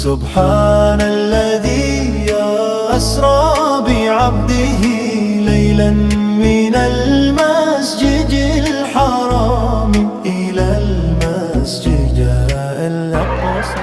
سبحان الذي أسرى بعبده ليلا من المسجد الحرام إلى المسجد الأقصى.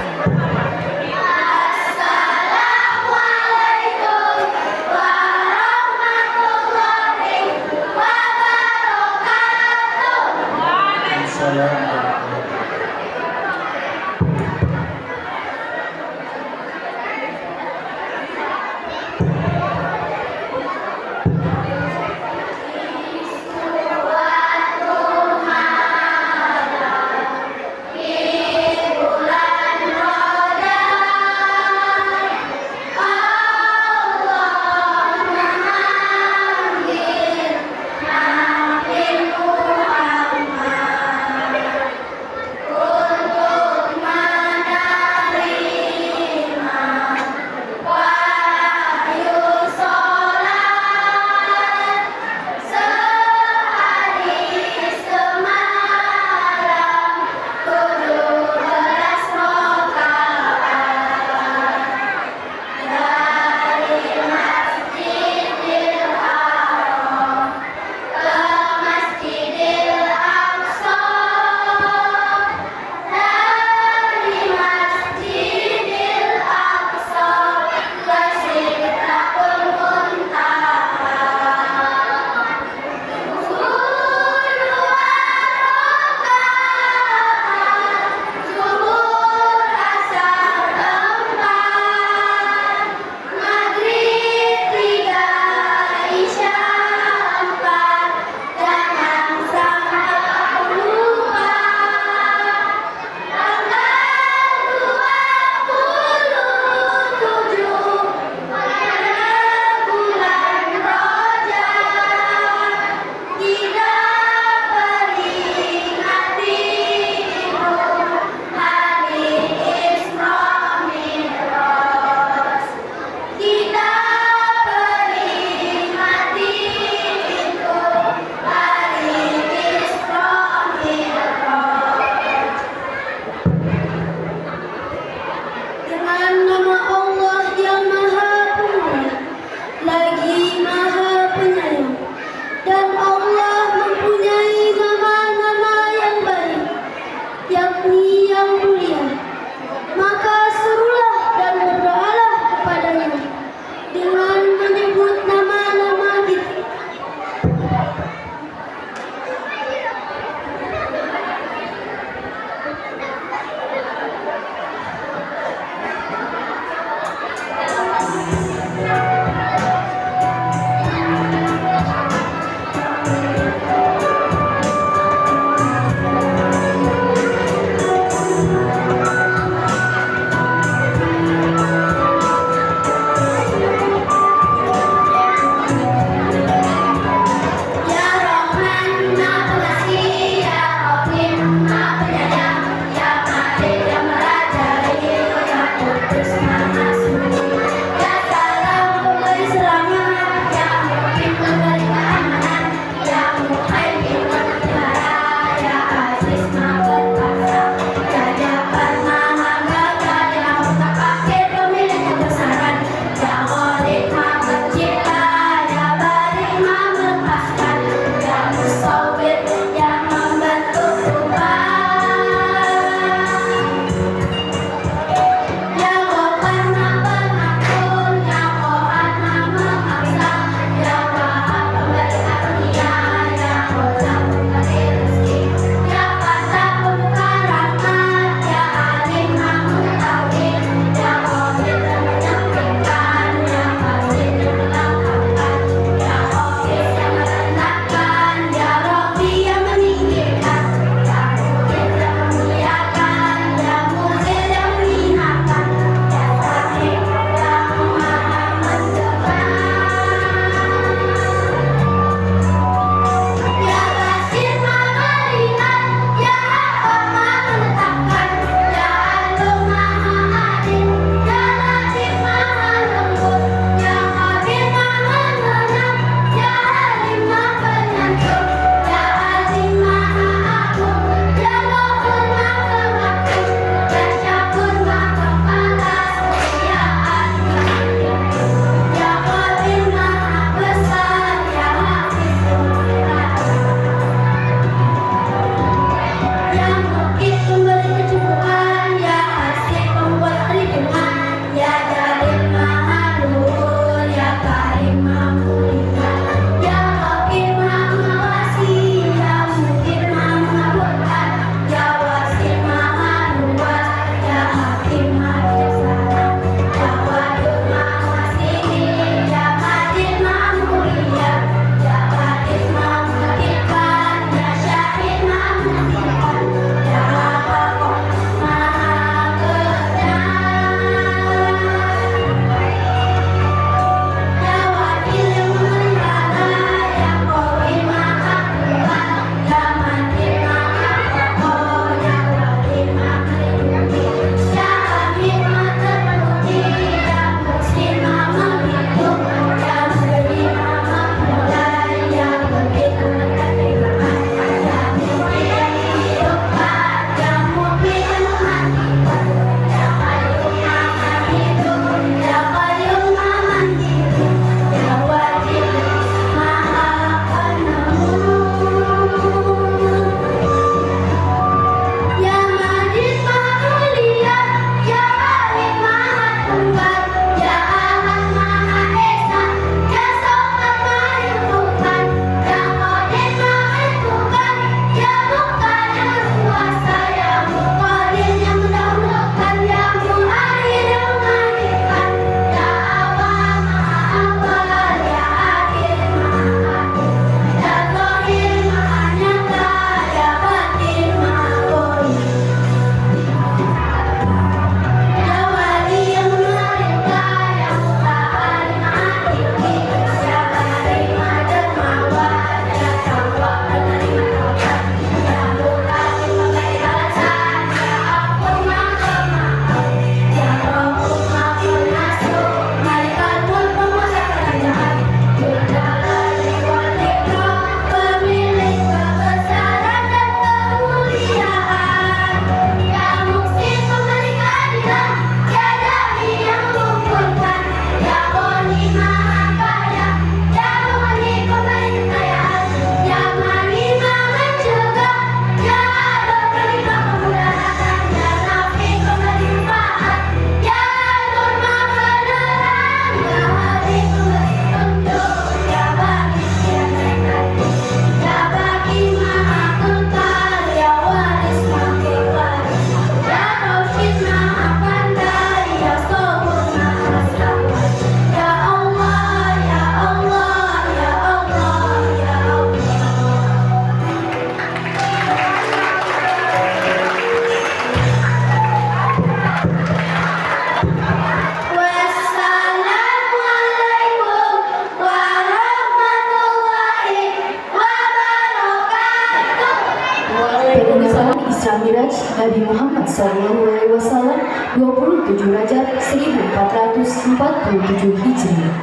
Rajab 1447 Hijriah.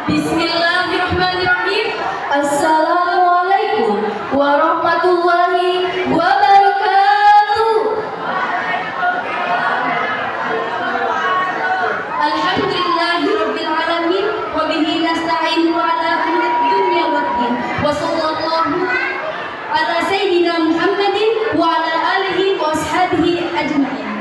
Bismillahirrahmanirrahim. Assalamualaikum warahmatullahi wabarakatuh. Alhamdulillahirabbil alamin wa bihi nasta'in ala umuri dunya waddin. Wa sallallahu ala sayyidina Muhammadin wa ala alihi wa ashabihi ajma'in.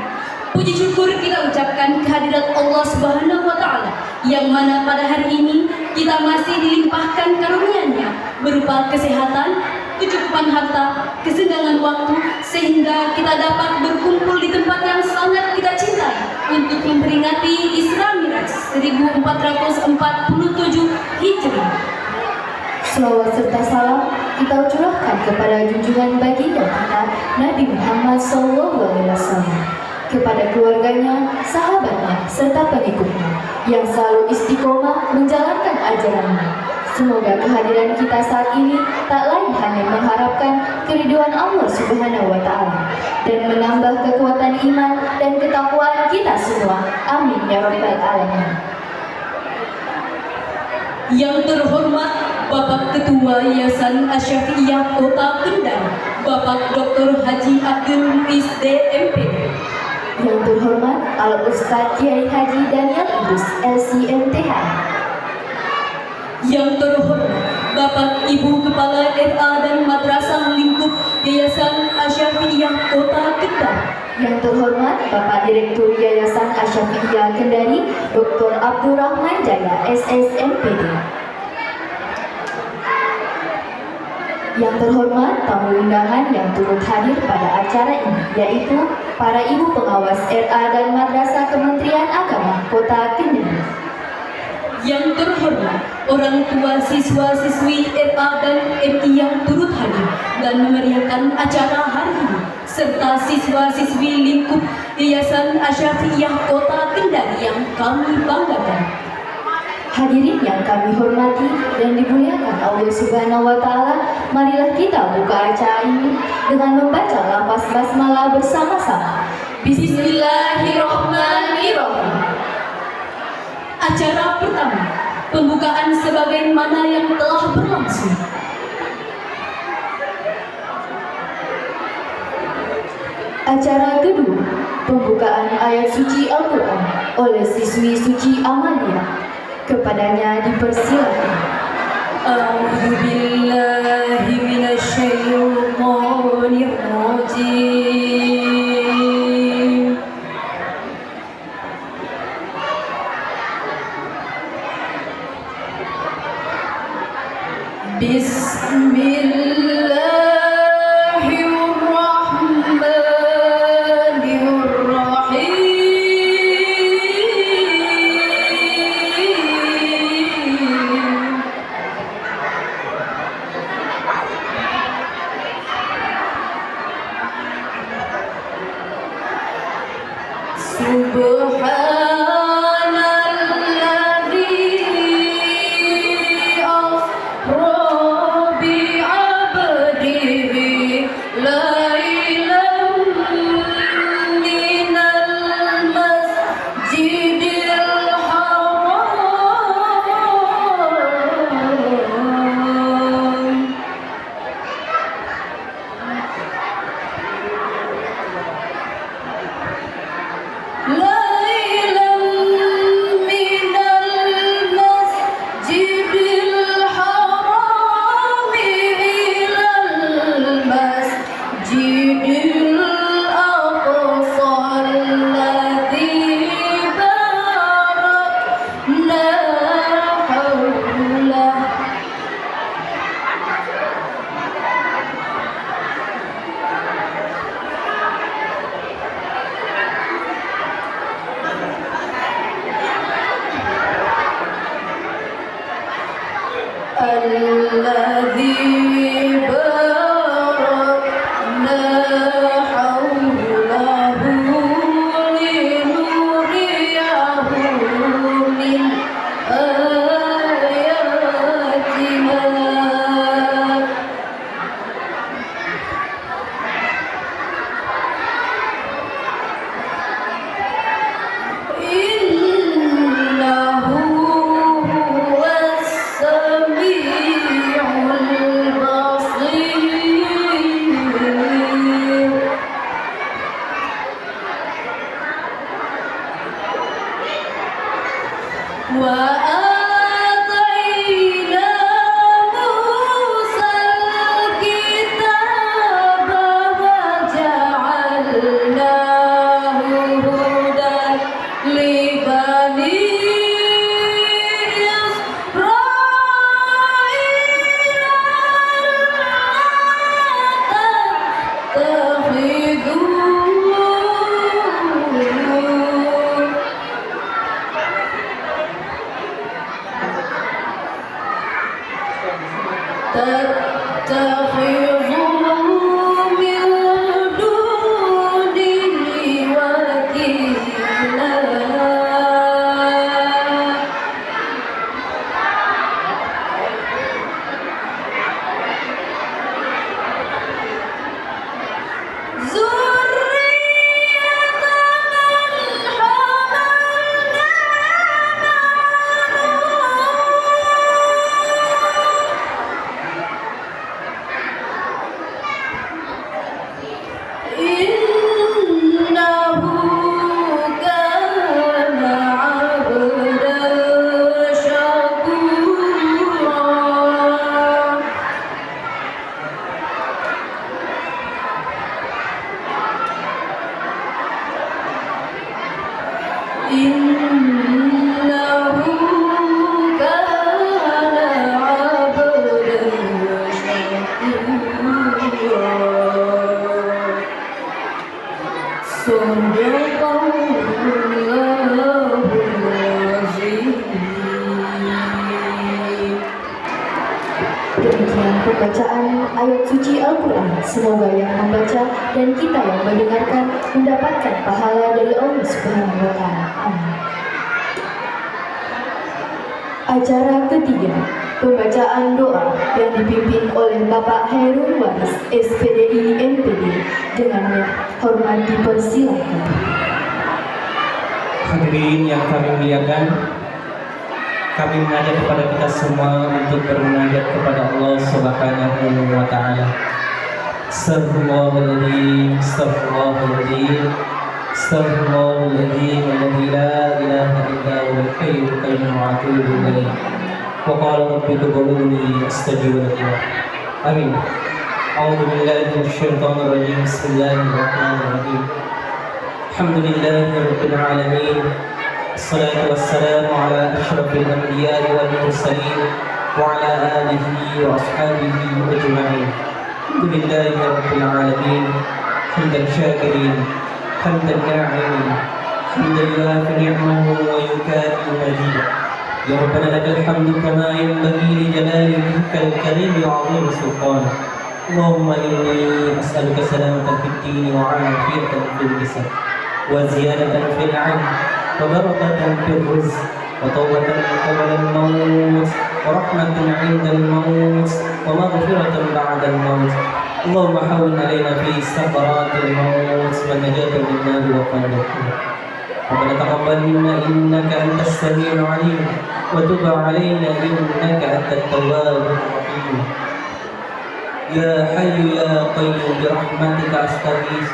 Puji syukur kita ucapkan kehadirat Allah Subhanahu wa taala yang mana pada hari ini kita masih dilimpahkan karunia-Nya berupa kesehatan, kecukupan harta, kesenggangan waktu sehingga kita dapat berkumpul di tempat yang sangat kita cintai untuk memperingati Isra Miraj 1447 Hijriah. Selawat serta salam kita curahkan kepada junjungan baginda kita Nabi Muhammad SAW, kepada keluarganya, sahabatnya, serta pengikutnya yang selalu istiqomah menjalankan ajarannya. Semoga kehadiran kita saat ini tak lain hanya mengharapkan keridhaan Allah Subhanahu wa taala dan menambah kekuatan iman dan ketakwaan kita semua. Amin ya rabbal alamin. Yang terhormat Bapak Ketua Yayasan Asy-Syafi'iyah Kota Kendal, Bapak Dr. Haji Abdul Muiz DMPD. Yang terhormat Al-Ustaz Kiai Haji Daniel Idrus LCMTH. Yang terhormat Bapak Ibu Kepala RA dan Madrasah Lingkup Yayasan Asy-Syafi'iyah Kota Kendal. Yang terhormat Bapak Direktur Yayasan Asy-Syafi'iyah Kendari Dr. Abdurrahman Jaya SSMPD. Yang terhormat tamu undangan yang turut hadir pada acara ini, yaitu para ibu pengawas RA dan Madrasah Kementerian Agama Kota Kendari. Yang terhormat orang tua siswa-siswi RA dan MI yang turut hadir dan memeriahkan acara hari ini, serta siswa-siswi lingkup Yayasan Asy-Syafi'iyah Kota Kendari yang kami banggakan. Hadirin yang kami hormati dan dimuliakan Allah Subhanahu wa taala, marilah kita buka acara ini dengan membaca lafaz basmalah bersama-sama. Bismillahirrahmanirrahim. Acara pertama, pembukaan sebagaimana yang telah berlangsung. Acara kedua, pembukaan ayat suci Al-Quran oleh siswi suci Amalia. Kepadanya dipersilakan. A'udzubillahi minasyaitonir rajim. الذي باركنا Demikian pembacaan ayat suci Al-Quran. Semoga yang membaca dan kita yang mendengarkan mendapatkan pahala dari Allah Subhanahu wa Ta'ala. Amin. Acara ketiga, pembacaan doa yang dipimpin oleh Bapak Hairul Waris, SPDI NPD, dengan hormat dipersilakan. Hadirin yang kami muliakan, kami mengajak kepada kita semua untuk bermunajat kepada Allah Subhanahu wa Ta'ala. Astaghfirullahaladzim, astaghfirullahaladzim, astaghfirullahaladzim, alladzi la ilaha illa huwal hayyul qayyum wa atubu ilaih. Wa qala rabbi ud'uuni astajib lakum. Amin. A'udzu billahi minasyaitonir rajim. Bismillahirrahmanirrahim. Alhamdulillahi rabbil alamin. الصلاة والسلام على أشرف الأنبياء والمرسلين وعلى آله وأصحابه أجمعين. الحمد لله رب العالمين حمدا شاكرين حمدا ناعمين حمدا يوافي نعمه ويكافئ مجيدا. يا ربنا لك الحمد كما ينبغي لجلال وجهك الكريم وعظيم سلطانك. اللهم إني أسألك سلامة في الدين وعافية في الجسد وزيادة في العلم وبركة في الرزق وتوبة قبل الموت ورحمة عند الموت ومغفرة بعد الموت. اللهم حول علينا في سكرات الموت والنجاة من النار وقبل الحوت. ربنا تقبل منا إنك أنت السميع العليم وتب علينا إنك أنت التواب الرحيم. يا حي يا قيوم برحمتك أستغيث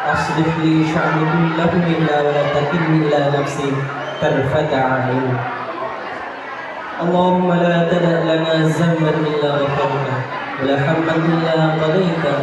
أصلح لي شأني كله إلا ولا تكلني إلى نفسي طرفة عين. اللهم لا تدع لنا ذنبا إلا غفرته ولا هما إلا قضيته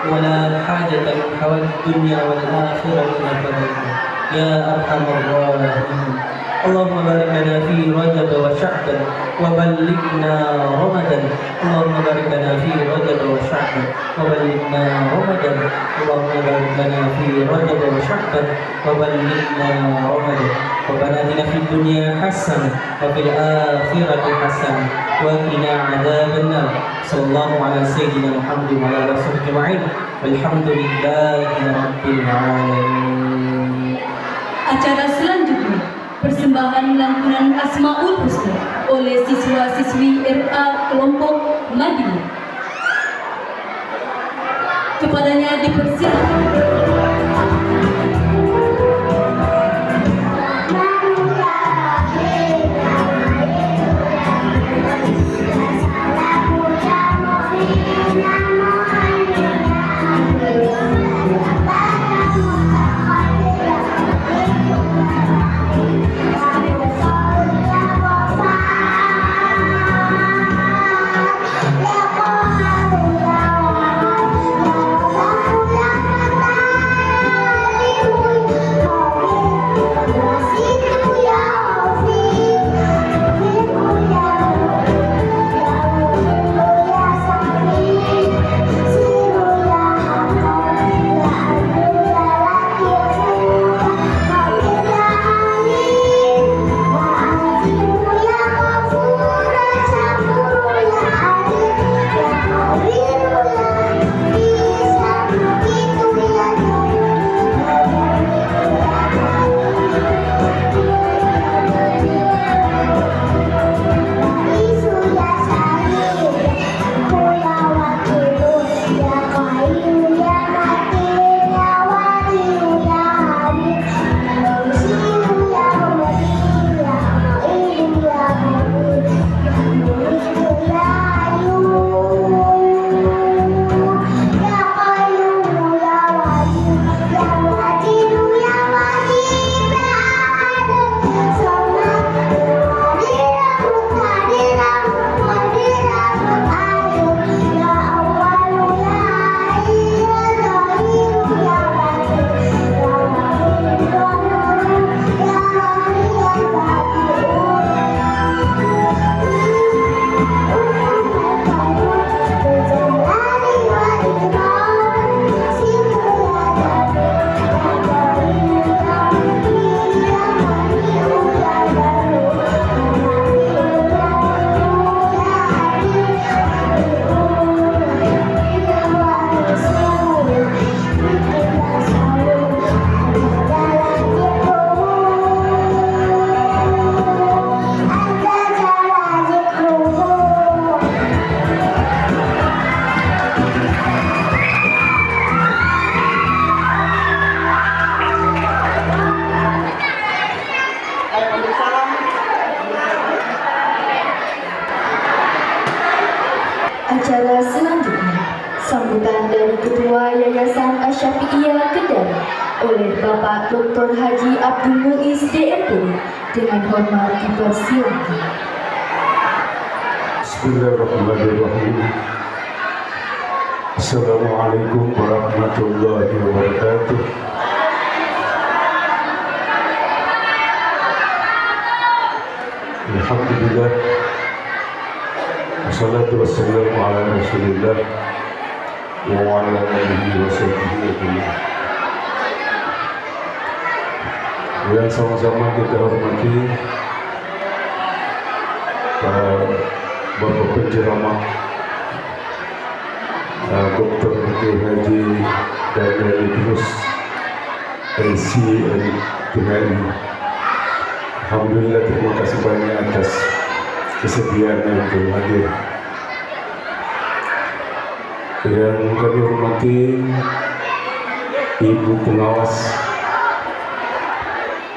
ولا حاجة من حوائج الدنيا والآخرة إلا قضيتها يا أرحم الراحمين. اللهم بارك لنا في رجب وشعبا وبلغنا رمضان. اللهم بارك لنا في رجب وشعبا وبلغنا رمضان. اللهم بارك لنا في رجب وشعبا وبلغنا رمضان. ربنا آتنا في الدنيا حسنة وفي الآخرة حسنة وقنا عذاب النار. صلى الله على سيدنا محمد وعلى آله وصحبه أجمعين والحمد لله رب العالمين. Acara selanjutnya, persembahan lantunan Asmaul Husna oleh siswa-siswi RA kelompok Madinah. Kepadanya dipersilakan. La Ketua Yayasan Asy-Syafi'iyah Kendari oleh Bapak Dr. Haji Abdul Muiz DMPD dengan hormat dipersilakan. Bismillahirrahmanirrahim. Assalamualaikum warahmatullahi wabarakatuh. Alhamdulillah. Wassalatu wassalamu ala Rasulillah wa ala alihi wa sahbihi ajma'in. Yang sama-sama kita hormati para Bapak penceramah, Dr. Haji Daniel Idrus LC&PHI. Alhamdulillah, terima kasih banyak atas kesediaannya untuk hadir. Yang kami hormati Ibu Pengawas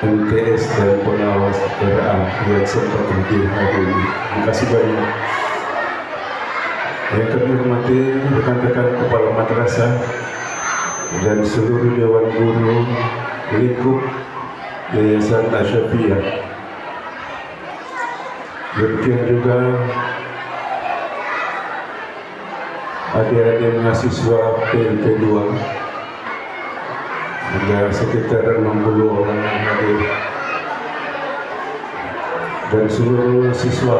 MTS dan Pengawas RA yang sempat hadir hari ini. Terima kasih banyak. Yang kami hormati rekan-rekan kepala madrasah dan seluruh dewan guru lingkup Yayasan Asy-Syafi'iyah. Demikian juga adik-adik mahasiswa PLP 2, ada sekitar 60 orang yang hadir, dan seluruh siswa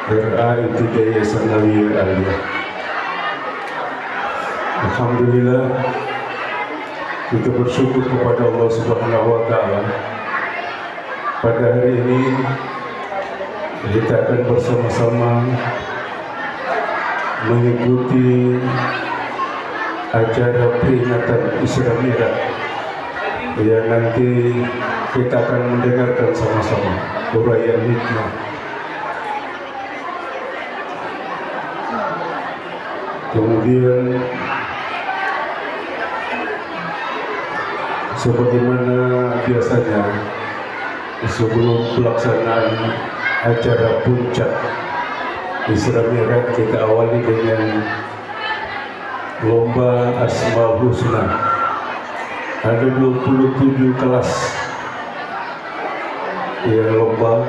RA Ibtidaiyah Yayasan Nawiyah Aliyah. Alhamdulillah, kita bersyukur kepada Allah Subhanahu wa Ta'ala. Pada hari ini kita akan bersama-sama mengikuti acara peringatan Isra Mi'raj yang nanti kita akan mendengarkan sama-sama uraian hikmah. Kemudian sebagaimana biasanya sebelum pelaksanaan acara puncak Isra Mi'raj, kita awali dengan lomba Asmaul Husna. Ada 27 kelas yang lomba,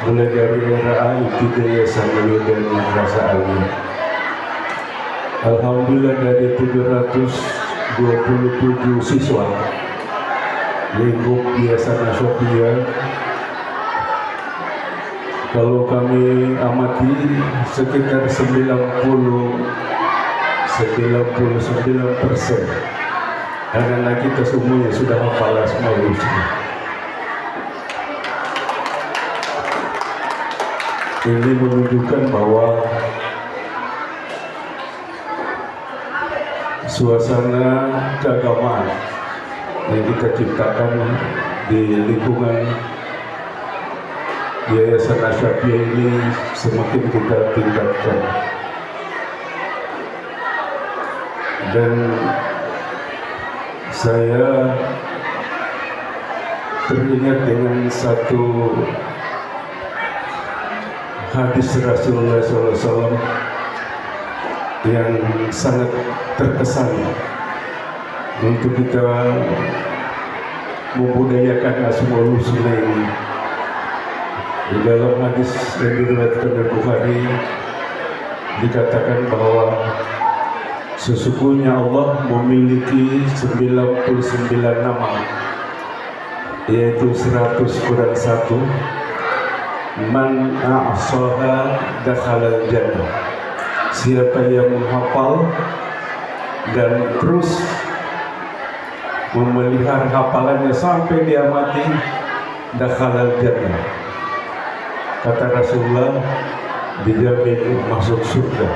mulai dari RA Ibtidaiyah sampai dan Madrasah Aliyah. Alhamdulillah, dari 727 siswa lingkup Yayasan Asy-Syafi'iyah, kalau kami amati sekitar 99% anak-anak kita semuanya sudah hafal Asmaul Husna. Ini menunjukkan bahwa suasana keagamaan yang kita ciptakan di lingkungan Yayasan Asy-Syafi'iyah ini semakin kita tingkatkan. Dan saya teringat dengan satu hadis Rasulullah SAW yang sangat terkesan untuk kita membudayakan Asmaul Husna ini. Di dalam hadis yang diriwayatkan oleh Bukhari dikatakan bahwa sesungguhnya Allah memiliki 99 nama, yaitu 100 kurang 1. Man a'saha dakhalal jannah. Siapa yang menghafal dan terus memelihara hafalannya sampai dia mati, dakhalal jannah. Kata Rasulullah, dijamin masuk surga.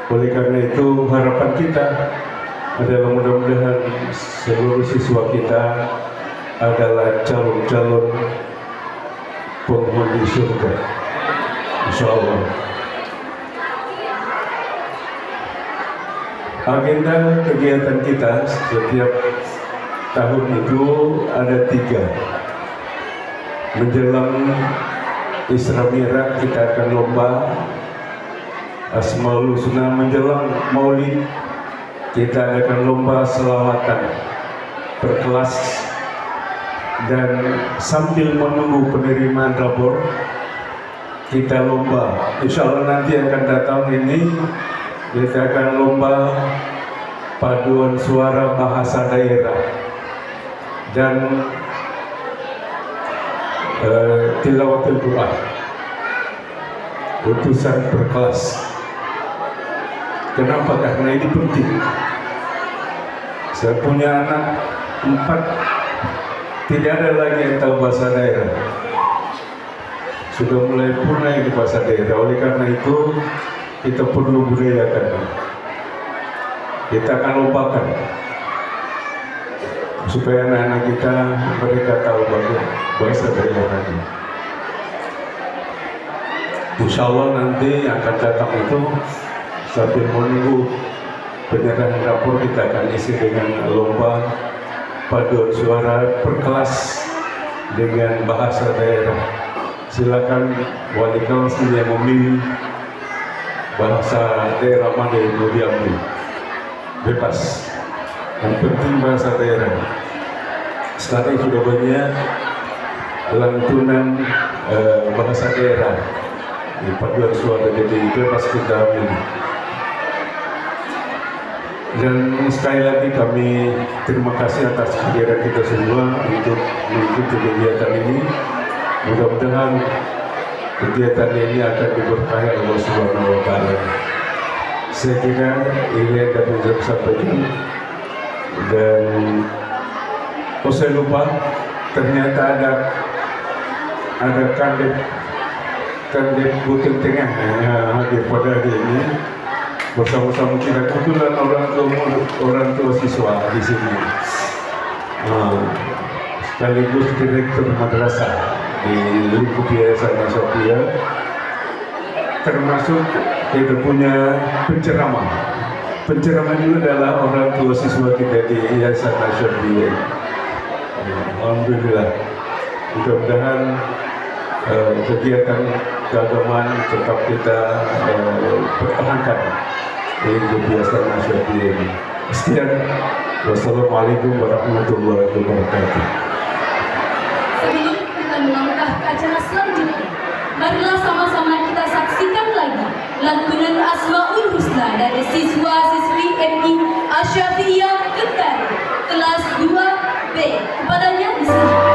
Oleh karena itu, harapan kita adalah mudah-mudahan seluruh siswa kita adalah calon-calon penghuni surga, insyaallah. Agenda kegiatan kita setiap tahun itu ada 3. Menjelang Isra Mi'raj kita akan lomba Asmaul Husna menjelang Maulid, kita adakan lomba selawatan berkelas, dan sambil menunggu penerimaan rapor kita lomba. Insya Allah nanti akan datang ini kita akan lomba paduan suara bahasa daerah dan tilawatul Quran, utusan berkelas. Kenapa? Karena ini penting. Saya punya anak 4, tidak ada lagi yang tahu bahasa daerah. Sudah mulai punah di bahasa daerah. Oleh karena itu kita perlu budayakan. Kita akan lupakan supaya anak-anak kita mereka tahu bahasa daerah tadi. Insya Allah nanti yang akan datang itu sambil menunggu penyerahan rapor, kita akan isi dengan lomba paduan suara berkelas dengan bahasa daerah. Silakan wali kelas yang memilih bahasa daerah mana yang mau diambil, bebas. Yang penting bahasa daerah. Sekarang sudah banyak lantunan bahasa daerah di paduan suara, jadi bebas kita ambil. Dan sekali lagi kami terima kasih atas kehadiran kita semua untuk mengikuti kegiatan ini. Mudah-mudahan kegiatan ini akan diberkahi Allah Subhanahu wa Ta'ala. Saya kira ini yang dapat saya sampaikan. Dan saya lupa, ternyata ada kandid Bukit Tengah yang hadir pada hari ini bersama-sama kita. Kebetulan orang tua siswa di sini, sekaligus direktur madrasah di lingkup Yayasan Nasabia, termasuk kita punya penceramah. Penceramah juga adalah orang tua siswa kita di Yayasan Nasabia. Alhamdulillah. Mudah-mudahan kegiatan keagamaan tetap kita pertahankan di Yayasan Nasabia ini. Sekian. Wassalamualaikum warahmatullahi wabarakatuh. Sebelum kita melangkah ke acara selanjutnya, marilah sama-sama kita saksikan lagi lantunan Asmaul Husna dari siswa-siswi MI Asy-Syafi'iyah Kendari kelas 2B. Kepadanya disilakan.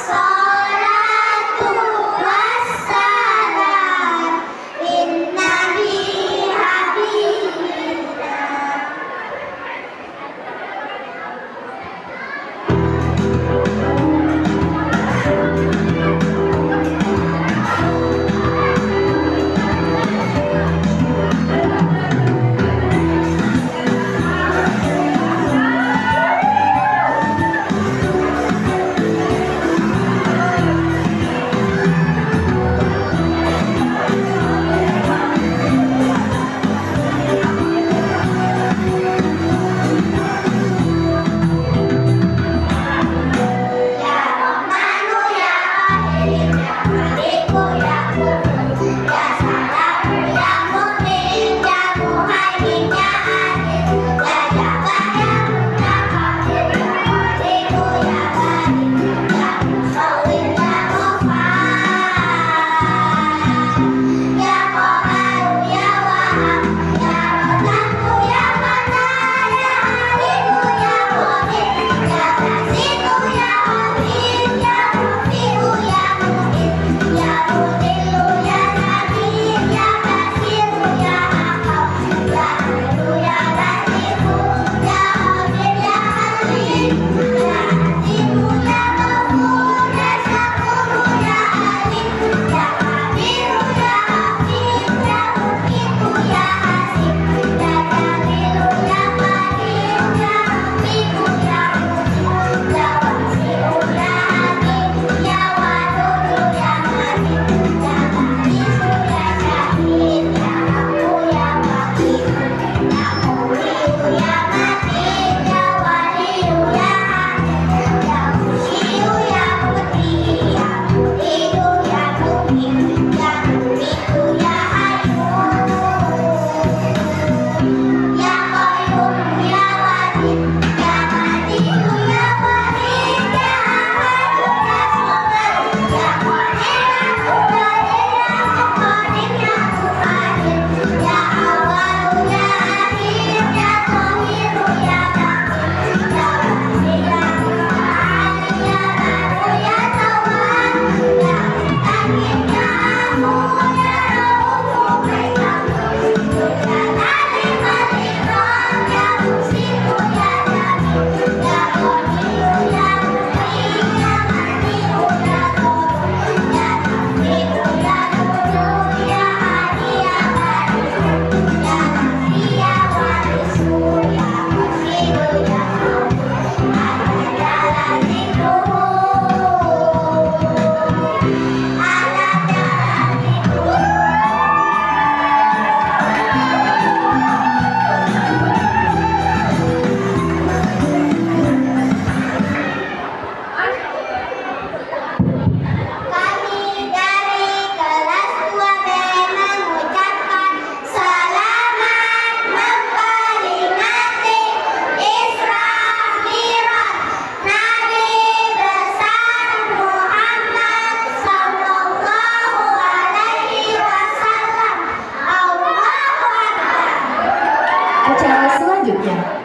As-salatu wassalam linnabi habibillah.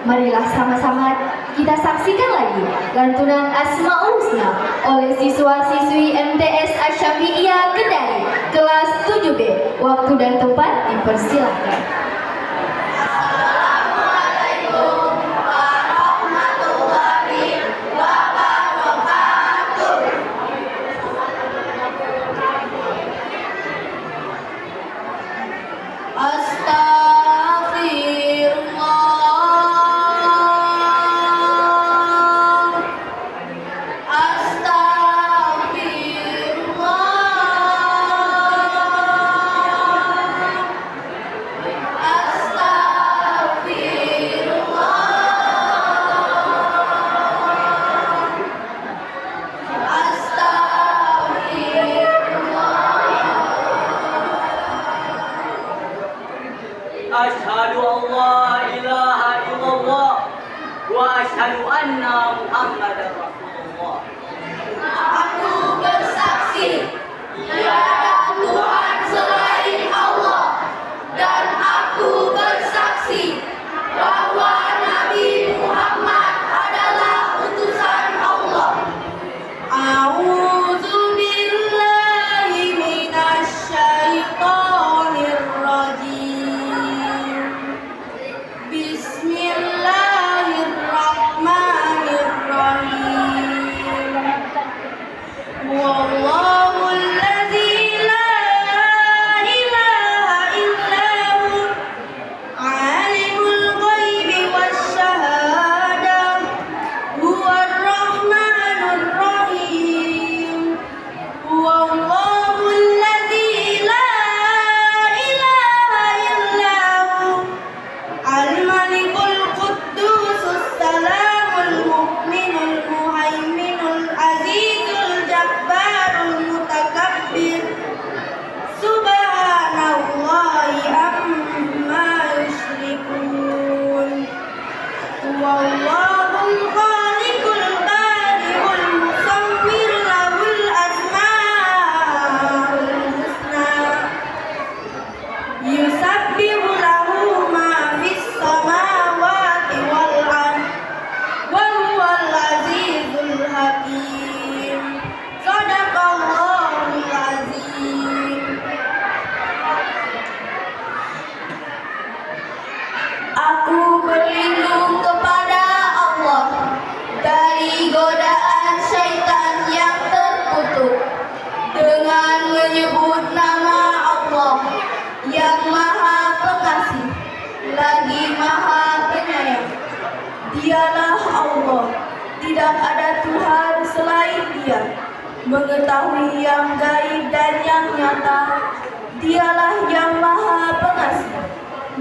Marilah sama-sama kita saksikan lagi lantunan Asmaul Husna oleh siswa-siswi MTS Asy-Syafi'iyah Kendari kelas 7B. Waktu dan tempat dipersilakan. Astagfirullah. Wallahu alladzi la ilaha illa hu alimul ghaibi wasyahadah huwar rahmanur rahim. Wallahu alladzi la ilaha illa hu al-malikul quddusus salamul mu'minul muhaiminul azizul jabbarul mutakabbir subhanallahi amma yusyrikun. Wallahul khaliqul bari'ul musawwir lahul asmaul husna yusabbihu lahu ma fis samawati wal ard wa huwal azizul hakim. Shadaqallahul azim. Aku berlindung kepada Allah dari godaan syaitan yang terkutuk dengan menyebut nama Allah yang Maha Pengasih lagi Maha Penyayang. Dialah Allah, tidak ada Tuhan selain Dia, mengetahui yang gaib dan yang nyata. Dialah yang Maha Pengasih,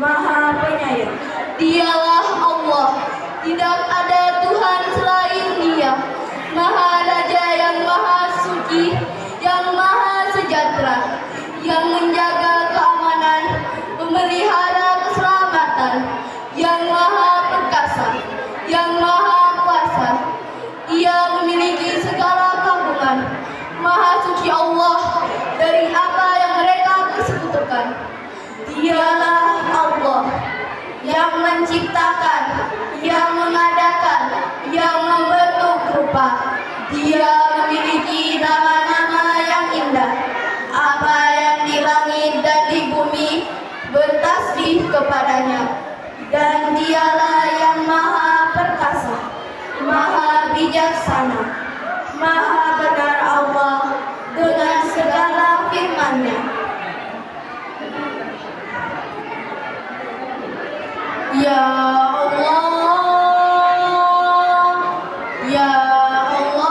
Maha Penyayang. Dialah Allah, tidak ada Tuhan selain Dia, Maha Raja yang Maha Suci, yang Maha Sejahtera, yang menjaga keamanan, memelihara keselamatan, yang Maha Perkasa, yang Maha Kuasa. Ia memiliki segala keagungan. Maha Suci Allah dari apa yang mereka persekutukan. Dialah Allah yang menciptakan, yang mengadakan, yang membentuk rupa. Dia memiliki nama-nama yang indah. Apa yang di langit dan di bumi bertasbih kepadanya. Dan dialah yang Maha Perkasa, Maha Bijaksana, Maha benar Allah dengan segala firman-Nya. Ya Allah, Ya Allah,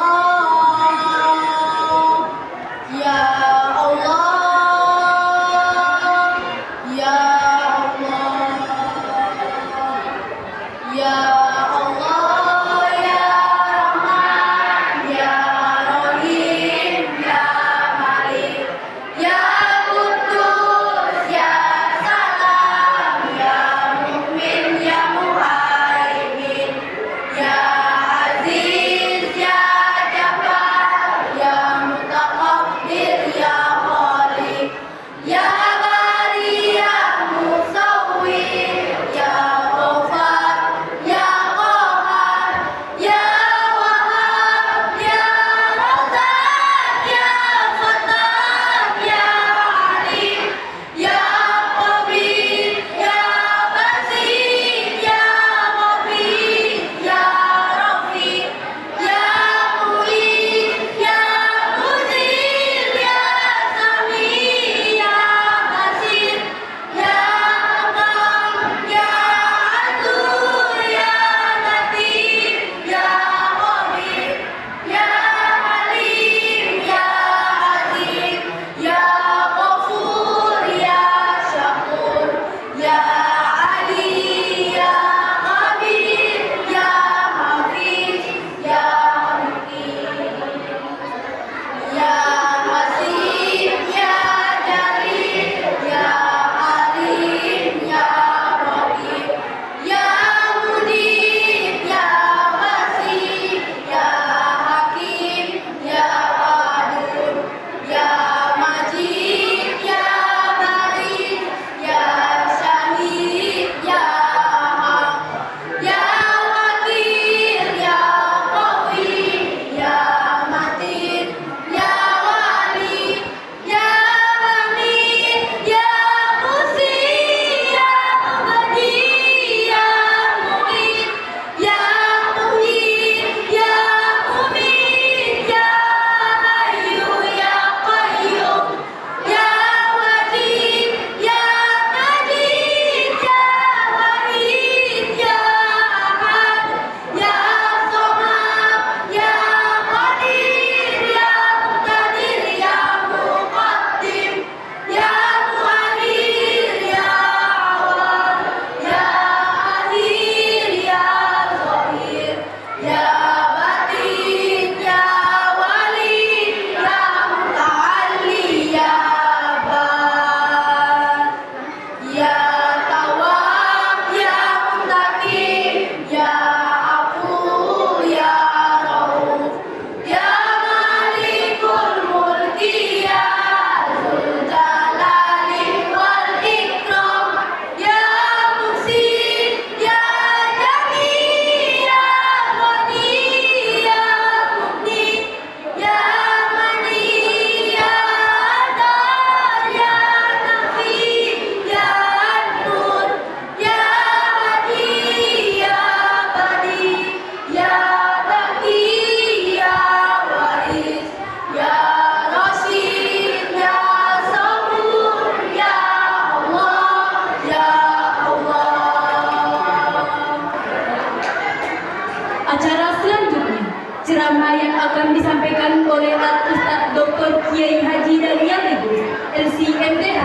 Kiai Haji Daniel Idris, LCMDH,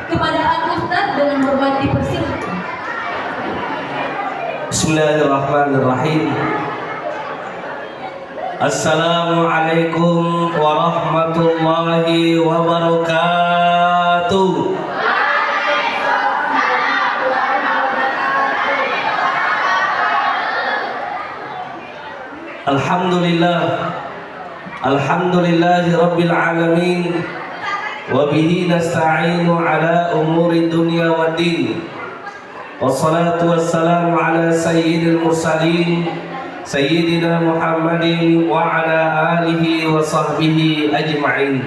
kepada Al-Ustadz dengan hormat dipersilakan. Bismillahirrahmanirrahim. Assalamualaikum warahmatullahi wabarakatuh. Alhamdulillahi rabbil alamin, wa bihi nasta'inu ala umuri dunya waddin. Wassalatu wassalamu ala sayyidil mursalin Sayyidina Muhammadin wa ala alihi wa sahbihi ajma'in.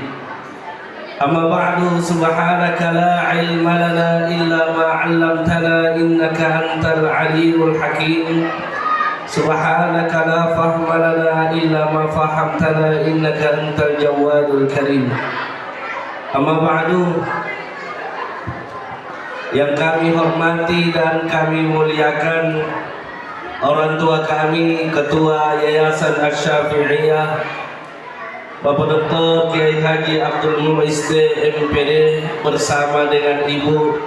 Amma ba'du, subhanaka la ilma lana illa ma 'allamtana innaka antal alimul hakim. Subhanaka la fahma lana illa ma fahamtana innaka antal jawadul karim. Amma ba'du, yang kami hormati dan kami muliakan orang tua kami, Ketua Yayasan Asy-Syafi'iyah Bapak Dr. Kiai Haji Abdul Muiz MPD bersama dengan Ibu.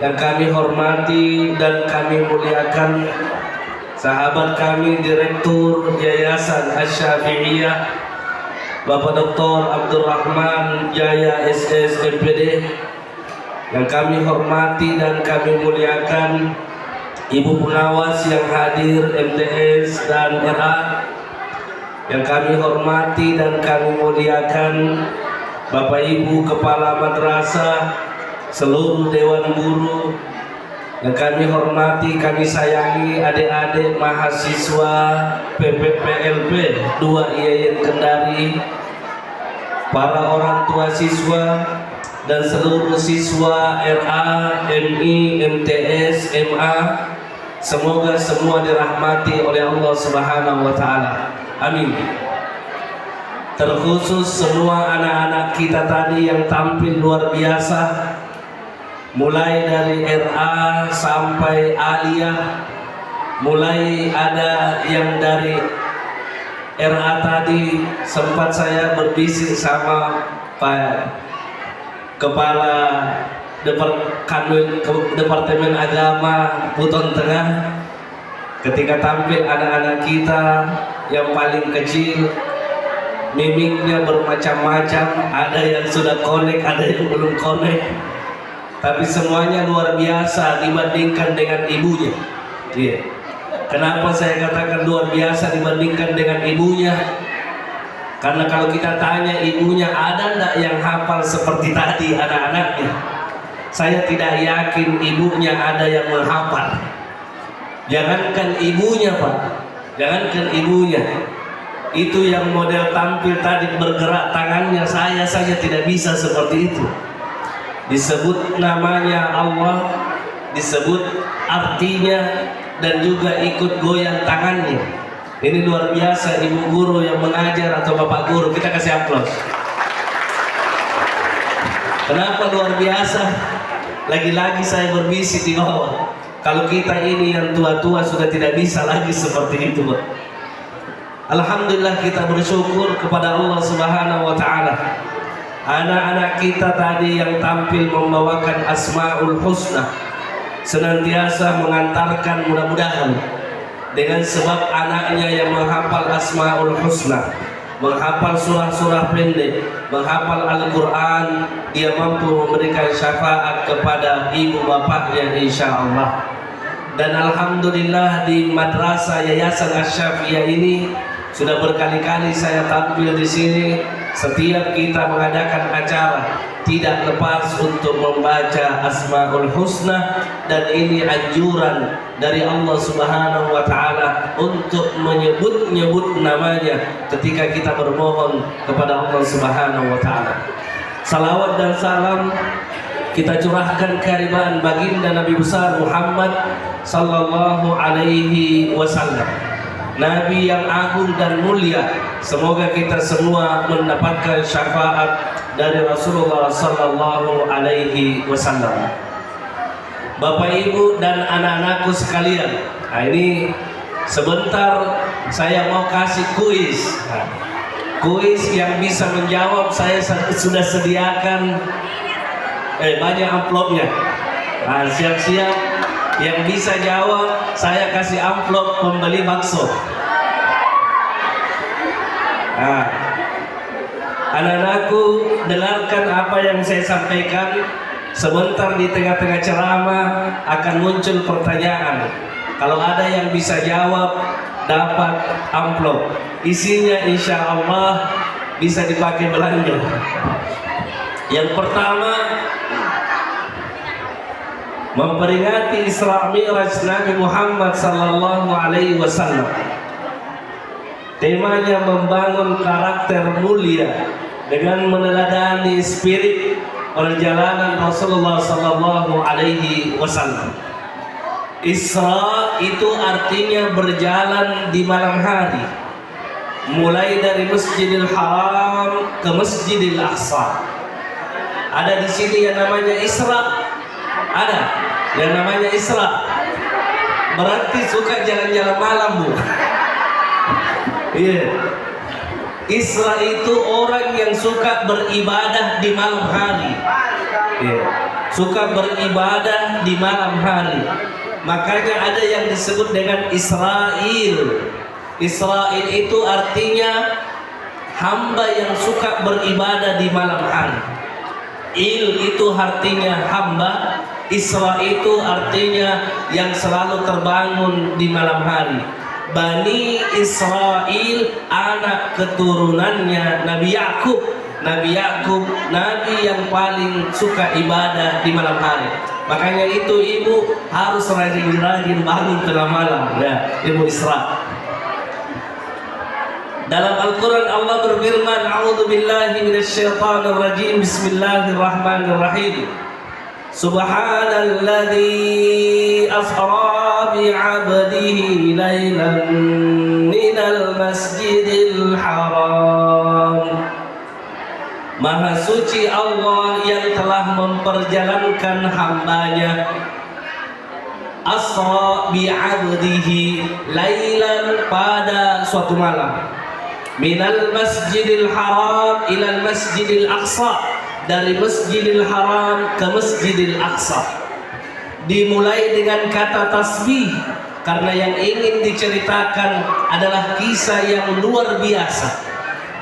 Yang kami hormati dan kami muliakan sahabat kami Direktur Yayasan Asy-Syafi'iyah Bapak Dr. Abdul Rahman Jaya SS MPD. Yang kami hormati dan kami muliakan Ibu pengawas yang hadir MTS dan RA. Yang kami hormati dan kami muliakan Bapak Ibu Kepala Madrasah, seluruh Dewan Guru. Yang kami hormati, kami sayangi adik-adik mahasiswa PPPLP 2 IAIN Kendari, para orang tua siswa dan seluruh siswa RA, MI, MTS, MA. Semoga semua dirahmati oleh Allah Subhanahu wa taala. Amin. Terkhusus semua anak-anak kita tadi yang tampil luar biasa, mulai dari RA sampai Aliyah, mulai ada yang dari RA tadi sempat saya berbisik sama Pak Kepala Departemen Agama Buton Tengah. Ketika tampil anak-anak kita yang paling kecil, mimiknya bermacam-macam, ada yang sudah connect, ada yang belum connect, tapi semuanya luar biasa dibandingkan dengan ibunya. Yeah. Kenapa saya katakan luar biasa dibandingkan dengan ibunya? Karena kalau kita tanya ibunya, ada enggak yang hafal seperti tadi anak-anaknya? Saya tidak yakin ibunya ada yang menghafal. Jangankan ibunya, Pak, jangankan ibunya, itu yang model tampil tadi bergerak tangannya, saya saja tidak bisa seperti itu. Disebut namanya Allah, disebut artinya, dan juga ikut goyang tangannya. Ini luar biasa ibu guru yang mengajar atau bapak guru. Kita kasih aplaus. Kenapa luar biasa? Lagi-lagi saya berbisik di bawah. Kalau kita ini yang tua-tua sudah tidak bisa lagi seperti itu, Pak. Alhamdulillah kita bersyukur kepada Allah Subhanahu wa taala. Anak-anak kita tadi yang tampil membawakan Asmaul Husna senantiasa mengantarkan, mudah-mudahan dengan sebab anaknya yang menghafal Asmaul Husna, menghafal surah-surah pendek, menghafal Al-Quran, dia mampu memberikan syafaat kepada ibu bapaknya insyaallah. Dan alhamdulillah di Madrasah Yayasan Asy-Syafi'iyah ini sudah berkali-kali saya tampil di sini. Setiap kita mengadakan acara tidak lepas untuk membaca Asmaul Husna, dan ini anjuran dari Allah Subhanahu wa taala untuk menyebut-nyebut namanya ketika kita bermohon kepada Allah Subhanahu wa taala. Salawat dan salam kita curahkan kehadiran baginda Nabi besar Muhammad sallallahu alaihi wasallam, Nabi yang agung dan mulia. Semoga kita semua mendapatkan syafaat dari Rasulullah sallallahu alaihi wasallam. Bapak Ibu dan anak-anakku sekalian, nah ini sebentar saya mau kasih kuis. kuis yang bisa menjawab saya sudah sediakan banyak amplopnya. Nah, siap-siap yang bisa jawab saya kasih amplop pembeli bakso. Nah, anak-anakku, dengarkan apa yang saya sampaikan. Sebentar di tengah-tengah ceramah akan muncul pertanyaan. Kalau ada yang bisa jawab, dapat amplop. Isinya insya Allah bisa dipakai belanja. Yang pertama, memperingati Isra Mi'raj Nabi Muhammad sallallahu alaihi wasallam. Temanya membangun karakter mulia dengan meneladani spirit perjalanan Rasulullah sallallahu alaihi wasallam. Isra itu artinya berjalan di malam hari, mulai dari Masjidil Haram ke Masjidil Aqsa. Ada di sini yang namanya Isra, ada yang namanya Isra. Berarti suka jalan-jalan malam, Bu. Iya. Isra itu orang yang suka beribadah di malam hari. Iya. Suka beribadah di malam hari. Makanya ada yang disebut dengan Israil. Israil itu artinya hamba yang suka beribadah di malam hari. Itu artinya hamba, Isra itu artinya yang selalu terbangun di malam hari. Bani Israel, anak keturunannya Nabi Yakub. Nabi Yakub, Nabi yang paling suka ibadah di malam hari. Makanya itu ibu harus rajin-rajin bangun tengah malam, ya, ibu Isra. Dalam Al-Quran Allah berfirman, A'udzubillahi minasyaitonirrajim, Bismillahirrahmanirrahim. Subhanalladzi asra bi'abdihi laylan minal masjidil haram. Maha suci Allah yang telah memperjalankan hambanya. Asra bi'abdihi laylan, pada suatu malam. Minal masjidil haram ilal masjidil aqsa, dari Masjidil Haram ke Masjidil Aqsa. Dimulai dengan kata tasbih karena yang ingin diceritakan adalah kisah yang luar biasa.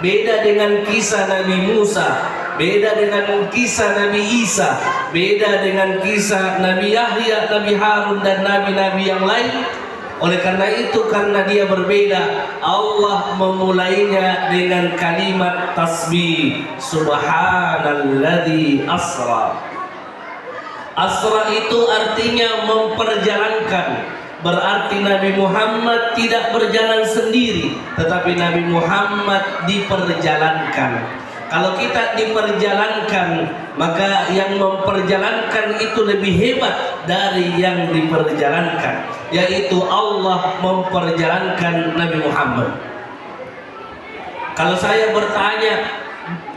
Beda dengan kisah Nabi Musa, beda dengan kisah Nabi Isa, beda dengan kisah Nabi Yahya, Nabi Harun dan nabi-nabi yang lain. Oleh karena itu, karena dia berbeda, Allah memulainya dengan kalimat tasbih. Subhanalladzi asra. Asra itu artinya memperjalankan. Berarti Nabi Muhammad tidak berjalan sendiri, tetapi Nabi Muhammad diperjalankan. Kalau kita diperjalankan, maka yang memperjalankan itu lebih hebat dari yang diperjalankan, yaitu Allah memperjalankan Nabi Muhammad. Kalau saya bertanya,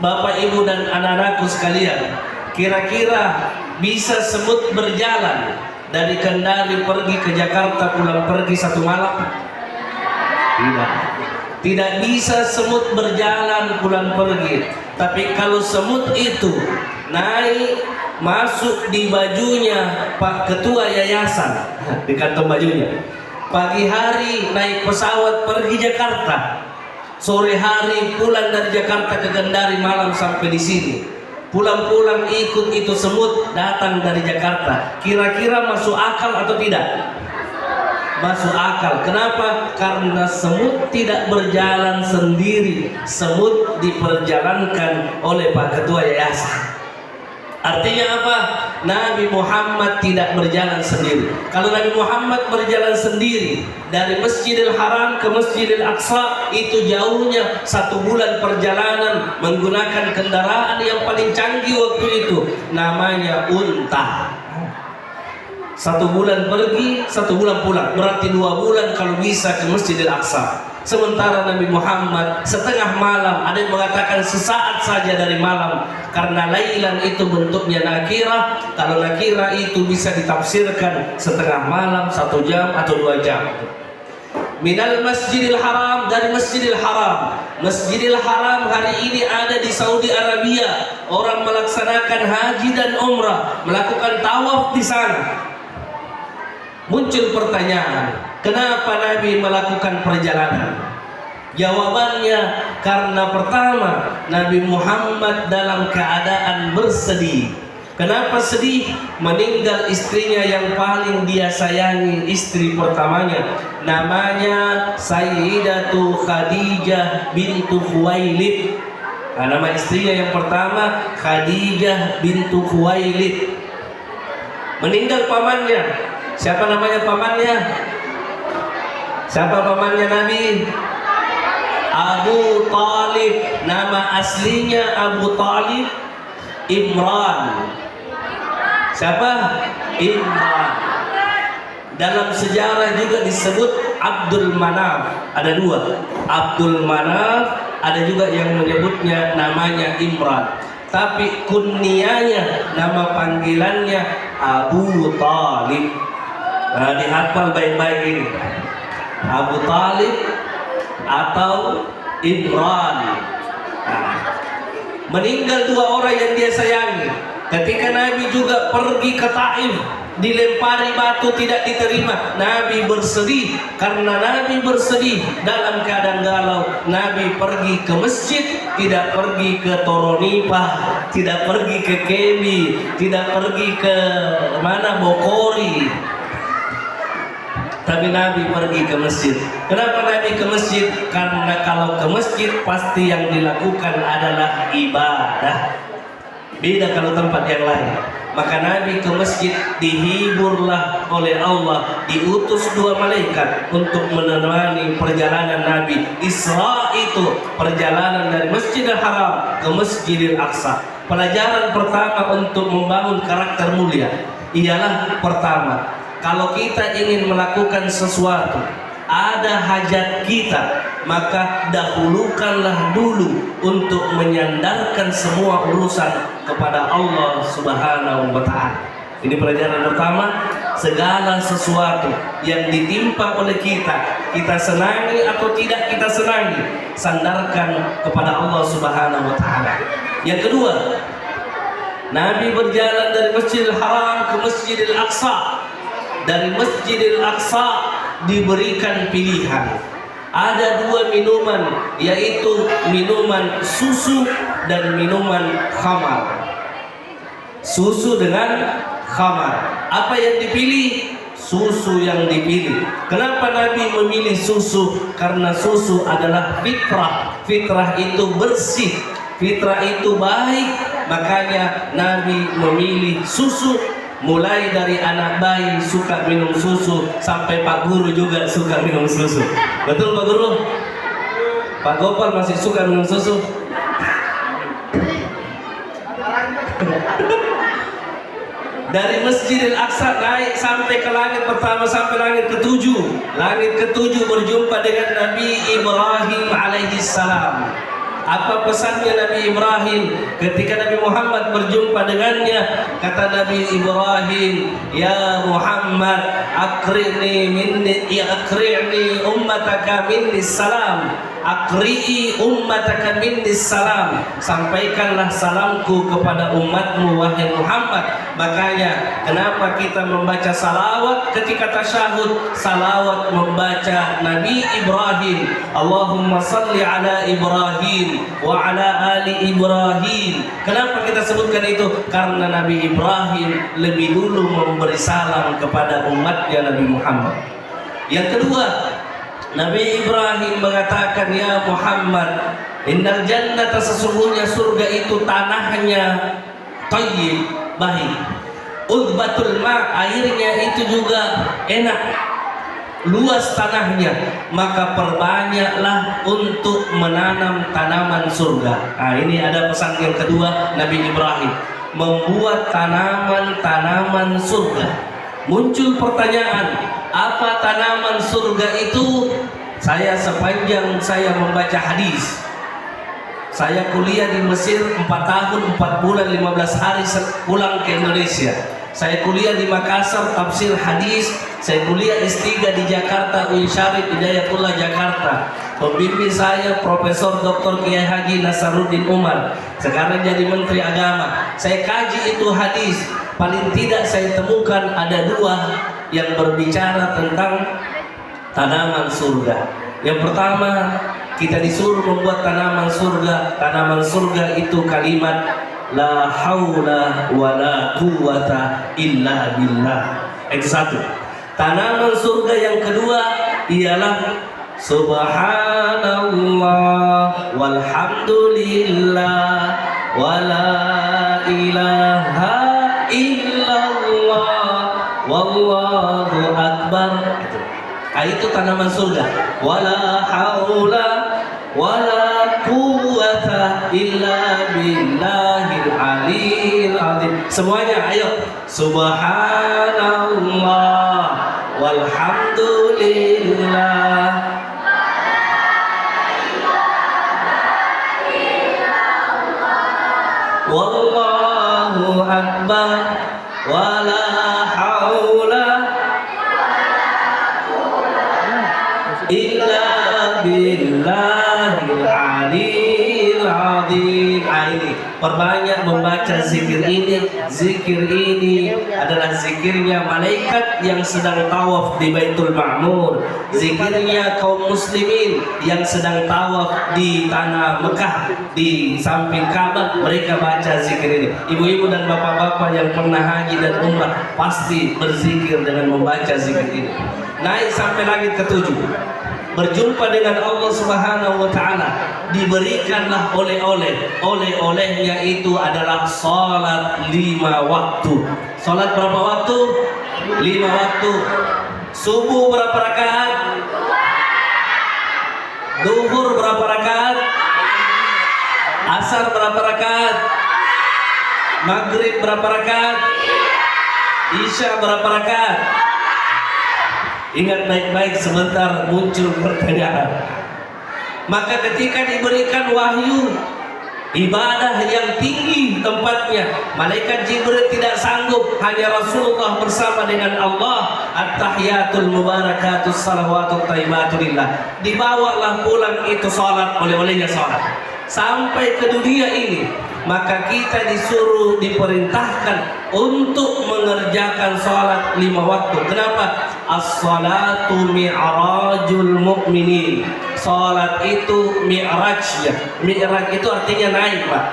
Bapak, Ibu, dan anak-anakku sekalian, kira-kira bisa semut berjalan dari Kendari pergi ke Jakarta, pulang pergi satu malam? Tidak. Tidak bisa semut berjalan pulang pergi. Tapi kalau semut itu naik masuk di bajunya Pak Ketua Yayasan, di kantong bajunya, pagi hari naik pesawat pergi Jakarta, sore hari pulang dari Jakarta ke Kendari, malam sampai di sini, pulang-pulang ikut itu semut datang dari Jakarta, kira-kira masuk akal atau tidak? Masuk akal. Kenapa? Karena semut tidak berjalan sendiri, semut diperjalankan oleh Pak Ketua Yayasan. Artinya apa? Nabi Muhammad tidak berjalan sendiri. Kalau Nabi Muhammad berjalan sendiri dari Masjidil Haram ke Masjidil Aqsa, itu jauhnya 1 bulan perjalanan menggunakan kendaraan yang paling canggih waktu itu, namanya unta. 1 bulan pergi, 1 bulan pulang, berarti 2 bulan kalau bisa ke Masjidil Aqsa. Sementara Nabi Muhammad setengah malam, ada yang mengatakan sesaat saja dari malam, karena lailan itu bentuknya nakirah. Kalau nakirah itu bisa ditafsirkan setengah malam, 1 jam atau 2 jam. minal Masjidil Haram, dari Masjidil Haram. Masjidil Haram hari ini ada di Saudi Arabia. Orang melaksanakan haji dan umrah, melakukan tawaf di sana. Muncul pertanyaan, kenapa Nabi melakukan perjalanan? Jawabannya, karena pertama, Nabi Muhammad dalam keadaan bersedih. Kenapa sedih? Meninggal istrinya yang paling dia sayangi, istri pertamanya. Namanya Sayyidatu Khadijah bintu Khuwailid. Nah, nama istrinya yang pertama Khadijah bintu Khuwailid. Meninggal pamannya. Siapa namanya pamannya? Siapa pamannya Nabi? Abu Talib. Nama aslinya Abu Talib Imran. Siapa? Imran. Dalam sejarah juga disebut Abdul Manaf. Ada dua, Abdul Manaf. Ada juga yang menyebutnya namanya Imran. Tapi kunyanya, nama panggilannya Abu Talib. Nah, dihafal baik-baik ini. Abu Talib atau Imran. Nah, meninggal dua orang yang dia sayangi. Ketika Nabi juga pergi ke Taif, dilempari batu tidak diterima, Nabi bersedih. Karena Nabi bersedih dalam keadaan galau, Nabi pergi ke masjid, tidak pergi ke Toronipah, tidak pergi ke Kebi, tidak pergi ke mana Bokori, tapi Nabi pergi ke masjid. Kenapa Nabi ke masjid? Karena kalau ke masjid pasti yang dilakukan adalah ibadah. Beda kalau tempat yang lain. Maka Nabi ke masjid dihiburlah oleh Allah, diutus dua malaikat untuk menemani perjalanan Nabi. Isra itu perjalanan dari Masjidil Haram ke Masjidil Aqsa. Pelajaran pertama untuk membangun karakter mulia ialah pertama, kalau kita ingin melakukan sesuatu, ada hajat kita, maka dahulukanlah dulu untuk menyandarkan semua urusan kepada Allah Subhanahu wa Ta'ala. Ini pelajaran pertama. Segala sesuatu yang ditimpa oleh kita, kita senangi atau tidak kita senangi, sandarkan kepada Allah Subhanahu wa Ta'ala. Yang kedua, Nabi berjalan dari Masjidil Haram ke Masjidil Aqsa. Dari Masjidil Aqsa diberikan pilihan. Ada dua minuman, yaitu minuman susu dan minuman khamar. Susu dengan khamar. Apa yang dipilih? Susu yang dipilih. Kenapa Nabi memilih susu? Karena susu adalah fitrah. Fitrah itu bersih, fitrah itu baik. Makanya Nabi memilih susu. Mulai dari anak bayi suka minum susu, sampai Pak Guru juga suka minum susu. Betul Pak Guru? Pak Gopal masih suka minum susu? Dari Masjidil Aqsa naik sampai ke langit pertama, sampai langit ketujuh. Langit ketujuh berjumpa dengan Nabi Ibrahim alaihi salam. Apa pesannya Nabi Ibrahim ketika Nabi Muhammad berjumpa dengannya? Kata Nabi Ibrahim, "Ya Muhammad, akri'ni ummataka minni salam. Akri'i ummataka minni salam." Sampaikanlah salamku kepada umatmu wahai Muhammad. Makanya kenapa kita membaca salawat ketika tasyahud? Salawat membaca Nabi Ibrahim. Allahumma salli ala Ibrahim wa ala ali Ibrahim. Kenapa kita sebutkan itu? Karena Nabi Ibrahim lebih dulu memberi salam kepada umatnya Nabi Muhammad. Yang kedua, Nabi Ibrahim mengatakan, "Ya Muhammad, innal jannata, sesungguhnya surga itu tanahnya thayyib, baik. Udbatul ma, airnya itu juga enak, luas tanahnya, maka perbanyaklah untuk menanam tanaman surga." Nah, ini ada pesan yang kedua Nabi Ibrahim, membuat tanaman-tanaman surga. Muncul pertanyaan, apa tanaman surga itu? Sepanjang saya membaca hadis, Saya kuliah di Mesir 4 tahun 4 bulan 15 hari pulang ke Indonesia. Saya kuliah di Makassar tafsir hadis. Saya kuliah S3 di Jakarta UIN Syarif Hidayatullah Jakarta. Pembimbing saya Profesor Dr. Kiai Haji Nasaruddin Umar. Sekarang jadi Menteri Agama. Saya kaji itu hadis. Paling tidak saya temukan ada 2 yang berbicara tentang tanaman surga. Yang pertama, kita disuruh membuat tanaman surga. Tanaman surga itu kalimat la haula wa la quwata illa billah. Itu satu. Tanaman surga yang kedua ialah subhanallah walhamdulillah wa la ilaha illallah wallahu akbar. Itu tanaman surga. Wala haula wala quwwata illa billahil aliyil azim. Semuanya ayo. Subhanallah walhamdulillah wallahu akbar wala haula illa billahil aliyil azim. Ini perbanyak membaca zikir ini. Zikir ini adalah zikirnya malaikat yang sedang tawaf di Baitul Ma'mur, zikirnya kaum muslimin yang sedang tawaf di tanah Mekah di samping Ka'bah. Mereka baca zikir ini. Ibu-ibu dan bapak-bapak yang pernah haji dan umrah pasti berzikir dengan membaca zikir ini. Naik sampai langit ke-7, berjumpa dengan Allah Subhanahu wa taala, diberikanlah oleh-oleh. Oleh-olehnya itu adalah salat 5 waktu. Salat berapa waktu? 5 waktu. Subuh berapa rakaat? Duhur berapa rakaat? Asar berapa rakaat? Maghrib berapa rakaat? Isya berapa rakaat? Ingat baik-baik, sebentar muncul pertanyaan. Maka ketika diberikan wahyu ibadah yang tinggi tempatnya, malaikat Jibril tidak sanggup, hanya Rasulullah bersama dengan Allah. At-tahiyatul mubarakatus salawatut thayyibatulillah. Dibawalah pulang itu salat, oleh-olehnya salat sampai ke dunia ini. Maka kita disuruh, diperintahkan untuk mengerjakan salat 5 waktu. Kenapa? As-salatu mi'rajul mu'minin. Salat itu mi'rajnya. Mi'raj itu artinya naik, Pak.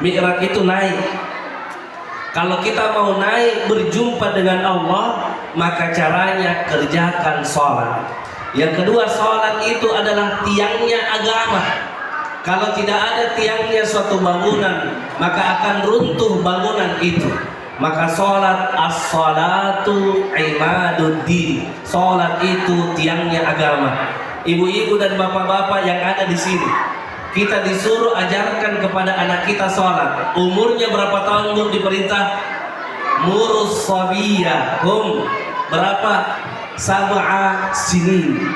Mi'raj itu naik. Kalau kita mau naik berjumpa dengan Allah, maka caranya kerjakan salat. Yang kedua, salat itu adalah tiangnya agama. Kalau tidak ada tiangnya suatu bangunan, maka akan runtuh bangunan itu. Maka salat, as-salatu imaduddin. Salat itu tiangnya agama. Ibu-ibu dan bapak-bapak yang ada di sini, kita disuruh ajarkan kepada anak kita salat. Umurnya berapa tahun Bu diperintah? Murus sabiyah berapa? 7 sinin.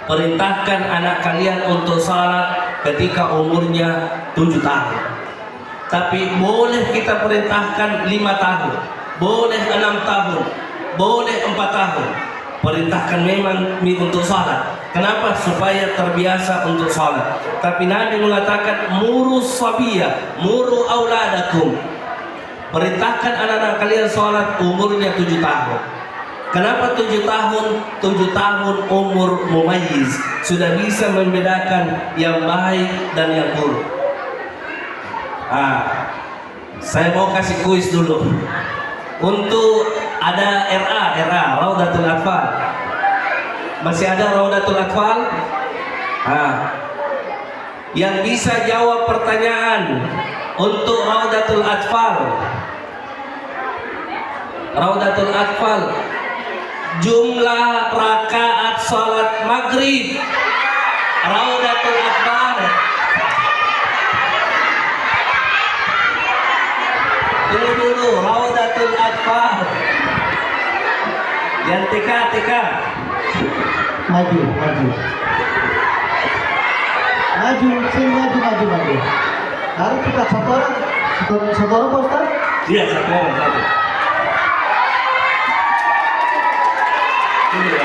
Perintahkan anak kalian untuk salat ketika umurnya 7 tahun. Tapi boleh kita perintahkan 5 tahun, boleh 6 tahun, boleh 4 tahun. Perintahkan memang untuk salat. Kenapa? Supaya terbiasa untuk salat. Tapi Nabi mengatakan murus sabiyah, muru auladakum. Perintahkan anak-anak kalian salat umurnya 7 tahun. Kenapa 7 tahun? 7 tahun umur mumayyiz, sudah bisa membedakan yang baik dan yang buruk. Saya mau kasih kuis dulu. Untuk ada RA, Raudatul Atfal. Masih ada Raudatul Atfal? Yang bisa jawab pertanyaan untuk Raudatul Atfal. Raudatul Atfal. Jumlah rakaat salat maghrib Raudatul Atfal. Tunggu dulu, Raudatul Atfal. Yang TK. Maju. Maju, sini maju. Harus kita satu orang Pak Ustaz. Iya, satu orang, satu. Ini ya.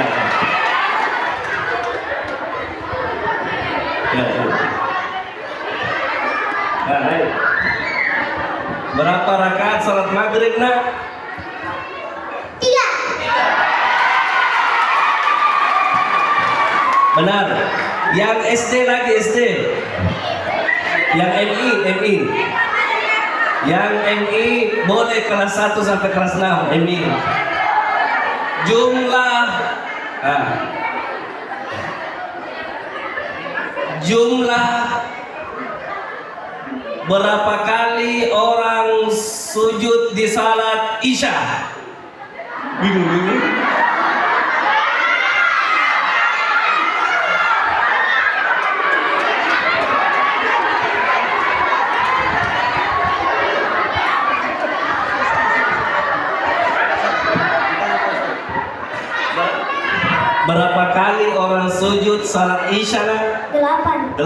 Ya, ya. Nah, baik. Berapa rakaat salat maghrib, nak? 3. Benar. Yang SD lagi SD. Yang MI. Yang MI boleh kelas 1 sampai kelas 6 MI. Jumlah berapa kali orang sujud di salat Isya? Bingung. Berapa kali orang sujud salat Isya? 8. 8.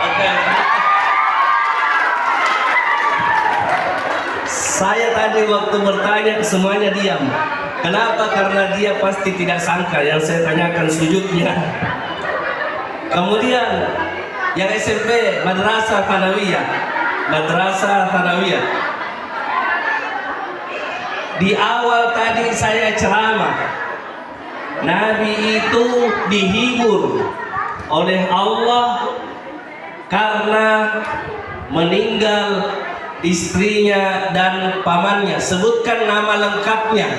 Oke. Saya tadi waktu bertanya semuanya diam. Kenapa? Karena dia pasti tidak sangka yang saya tanyakan sujudnya. Kemudian yang SMP Madrasah Thanawiyah. Di awal tadi saya ceramah. Nabi itu dihibur oleh Allah karena meninggal istrinya dan pamannya. Sebutkan nama lengkapnya.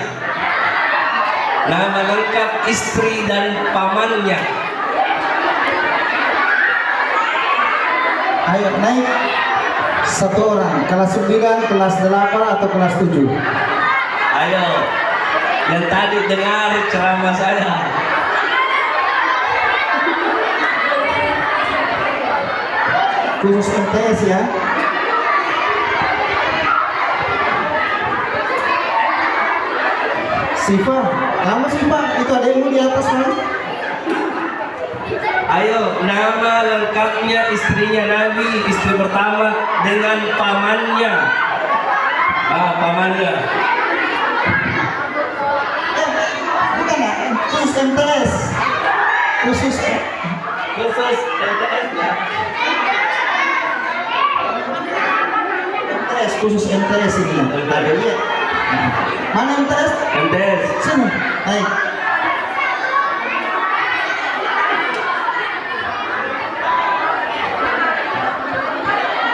Nama lengkap istri dan pamannya. Ayo naik satu orang, kelas 9, kelas 8 atau kelas 7. Ayo, yang tadi dengar ceramah saya. Khusus MTS ya. Siva, kamu Siva, itu ada ilmu di atas kan? Ayo, nama lengkapnya istrinya Nabi, istri pertama dengan pamannya. Pamannya. Bukan ya, khusus MTS. Khusus MTS-nya. MTS, khusus MTS ini. Ada lihat. Mana MTS? MTS. Sini, naik.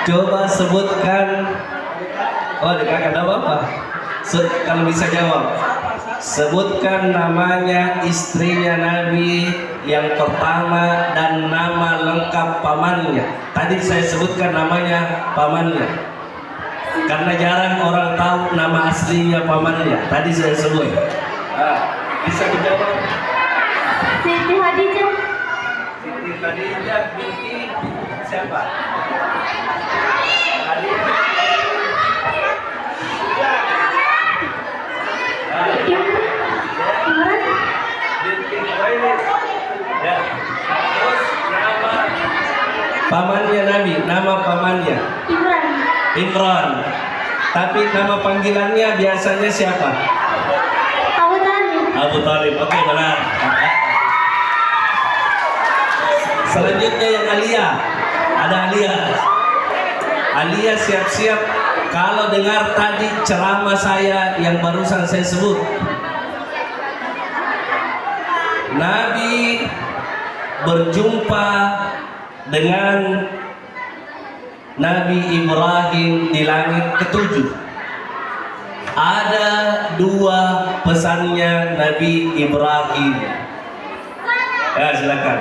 Coba sebutkan. Oh, kakak ada apa? Kalau bisa jawab. Sebutkan namanya istrinya Nabi yang pertama dan nama lengkap pamannya. Tadi saya sebutkan namanya pamannya. Karena jarang orang tahu nama aslinya pamannya. Tadi saya sebut. Bisa dijawab? Siti Khadijah. Siti Khadijah binti siapa? Imran. Ya. Terus nama pamannya Nabi, nama pamannya Imran. Tapi nama panggilannya biasanya siapa? Abu Talib. Oke, benar. Selanjutnya yang Alia. Ada Alia. Alia siap-siap kalau dengar tadi ceramah saya yang barusan saya sebut. Nabi berjumpa dengan Nabi Ibrahim di langit ketujuh. Ada dua pesannya Nabi Ibrahim. Ya, silakan.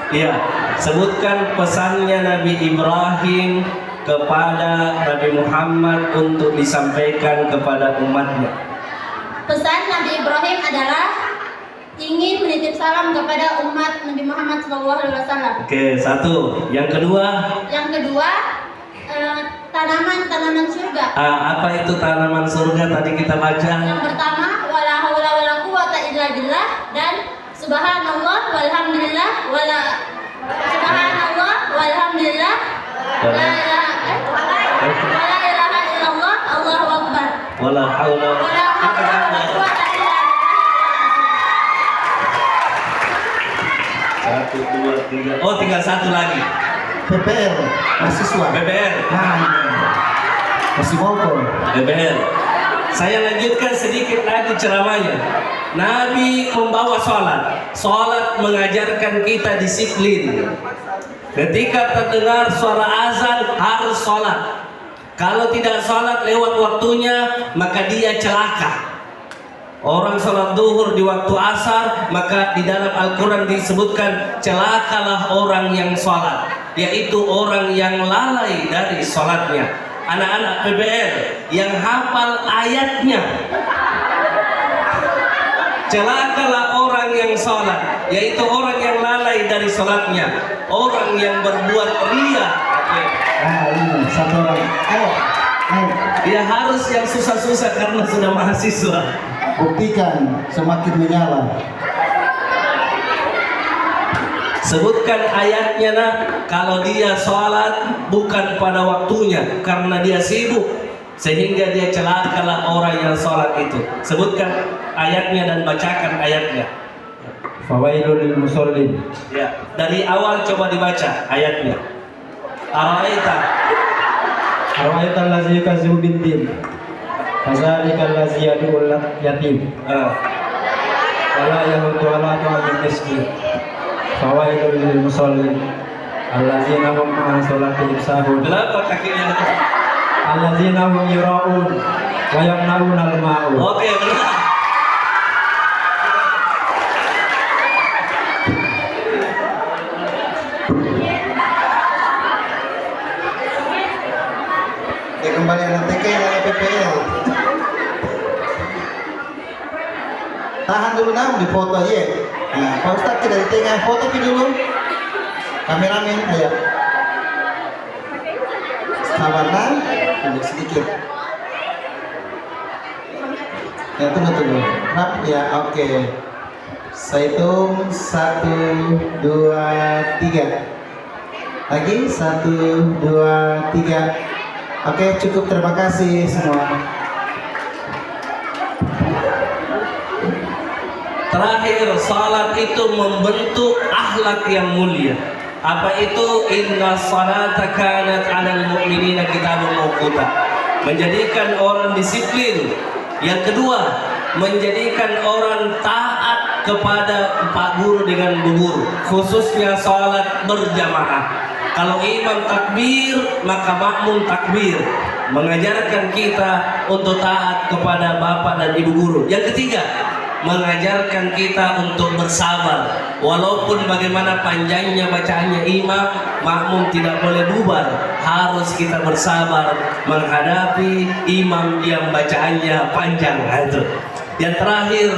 Iya, sebutkan pesannya Nabi Ibrahim kepada Nabi Muhammad untuk disampaikan kepada umatnya. Pesan Nabi Ibrahim adalah ingin menitip salam kepada umat Nabi Muhammad SAW. Oke, satu. Yang kedua? Yang kedua, tanaman surga. Apa itu tanaman surga tadi kita baca? Yang pertama, wala haula wala quwata illa billah, dan subhanallah walhamdulillah subhanallah walhamdulillah la ilaha illallah Allahu akbar. Wala haula Wala haula wala quwata illa billah. Satu, dua, tiga. Oh, tinggal satu lagi. PPR, mahasiswa. BBR. Masih mogok. BBR. Saya lanjutkan sedikit lagi ceramahnya. Nabi membawa sholat. Sholat mengajarkan kita disiplin. Ketika terdengar suara azan harus sholat. Kalau tidak sholat lewat waktunya maka dia celaka. Orang sholat duhur di waktu asar, maka di dalam Al-Quran disebutkan celakalah orang yang sholat, yaitu orang yang lalai dari sholatnya. Anak-anak PBR yang hafal ayatnya, celakalah orang yang sholat, yaitu orang yang lalai dari sholatnya, orang yang berbuat ria. Ini satu orang. Ayo. Dia harus yang susah-susah karena sudah mahasiswa. Buktikan semakin menyala. Sebutkan ayatnya nak. Kalau dia sholat bukan pada waktunya karena dia sibuk, sehingga dia celakalah orang yang sholat itu. Sebutkan ayatnya dan bacakan ayatnya. Fawailul lil musallin. Ya, dari awal coba dibaca ayatnya. Ara'aita allazi yukazzibu bid-din. Fadzalika allazi yad'ul yatim. Wala yahuddu 'ala ta'amil miskin. Fawailul lil musallin. Allazina hum 'an salatihim sahun. Kenapa kakinya? Allazina hum yura'un wa yamna'un al-ma'un. Oke, benar. Kembali anak TK yang anak PPL. Tahan dulu nam di foto aja. Nah, Pak Ustadz dari tengah foto dulu. Kameramen, ayo. Sabar nam, tunggu sedikit. Ya tunggu. Rap ya, oke. Saya hitung 1, 2, 3. Lagi 1, 2, 3. Oke, cukup, terima kasih semua. Terakhir, salat itu membentuk akhlak yang mulia. Apa itu? Inna salata kanat 'alal mu'minina kitabun mawquta. Menjadikan orang disiplin. Yang kedua, menjadikan orang taat kepada pak guru dengan bu guru, khususnya salat berjamaah. Kalau imam takbir, maka makmum takbir. Mengajarkan kita untuk taat kepada bapak dan ibu guru. Yang ketiga, mengajarkan kita untuk bersabar. Walaupun bagaimana panjangnya bacaannya imam, makmum tidak boleh bubar. Harus kita bersabar menghadapi imam yang bacaannya panjang. Itu. Yang terakhir,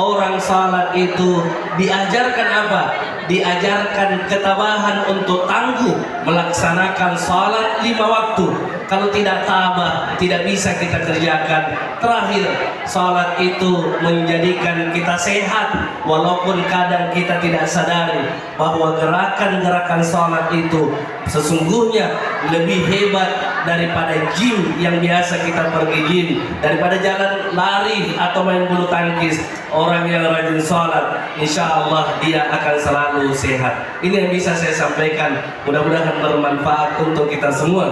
orang salat itu diajarkan apa? Diajarkan ketabahan untuk tangguh melaksanakan salat 5 waktu. Kalau tidak tabah, tidak bisa kita kerjakan. Terakhir, salat itu menjadikan kita sehat, walaupun kadang kita tidak sadari bahwa gerakan-gerakan salat itu sesungguhnya lebih hebat daripada gym yang biasa kita pergi gym, daripada jalan lari atau main bulu tangkis. Orang yang rajin salat, insya Allah dia akan selalu sehat. Ini yang bisa saya sampaikan. Mudah-mudahan bermanfaat untuk kita semua.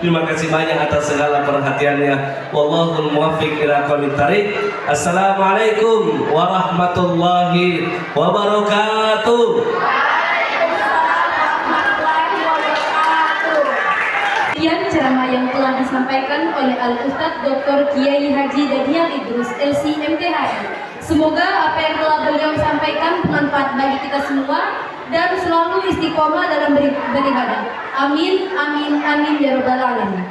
Terima kasih banyak atas segala perhatiannya. Wallahul muwaffiq ila aqwamit thariq. Assalamualaikum warahmatullahi wabarakatuh. Sekian ceramah yang telah disampaikan oleh Al-Ustadz Dr. Kiai Haji Daniel Idrus LC MTHI. Semoga apa yang telah beliau sampaikan bermanfaat bagi kita semua dan selalu istiqomah dalam beribadah. Amin, amin, amin ya rabbal alamin.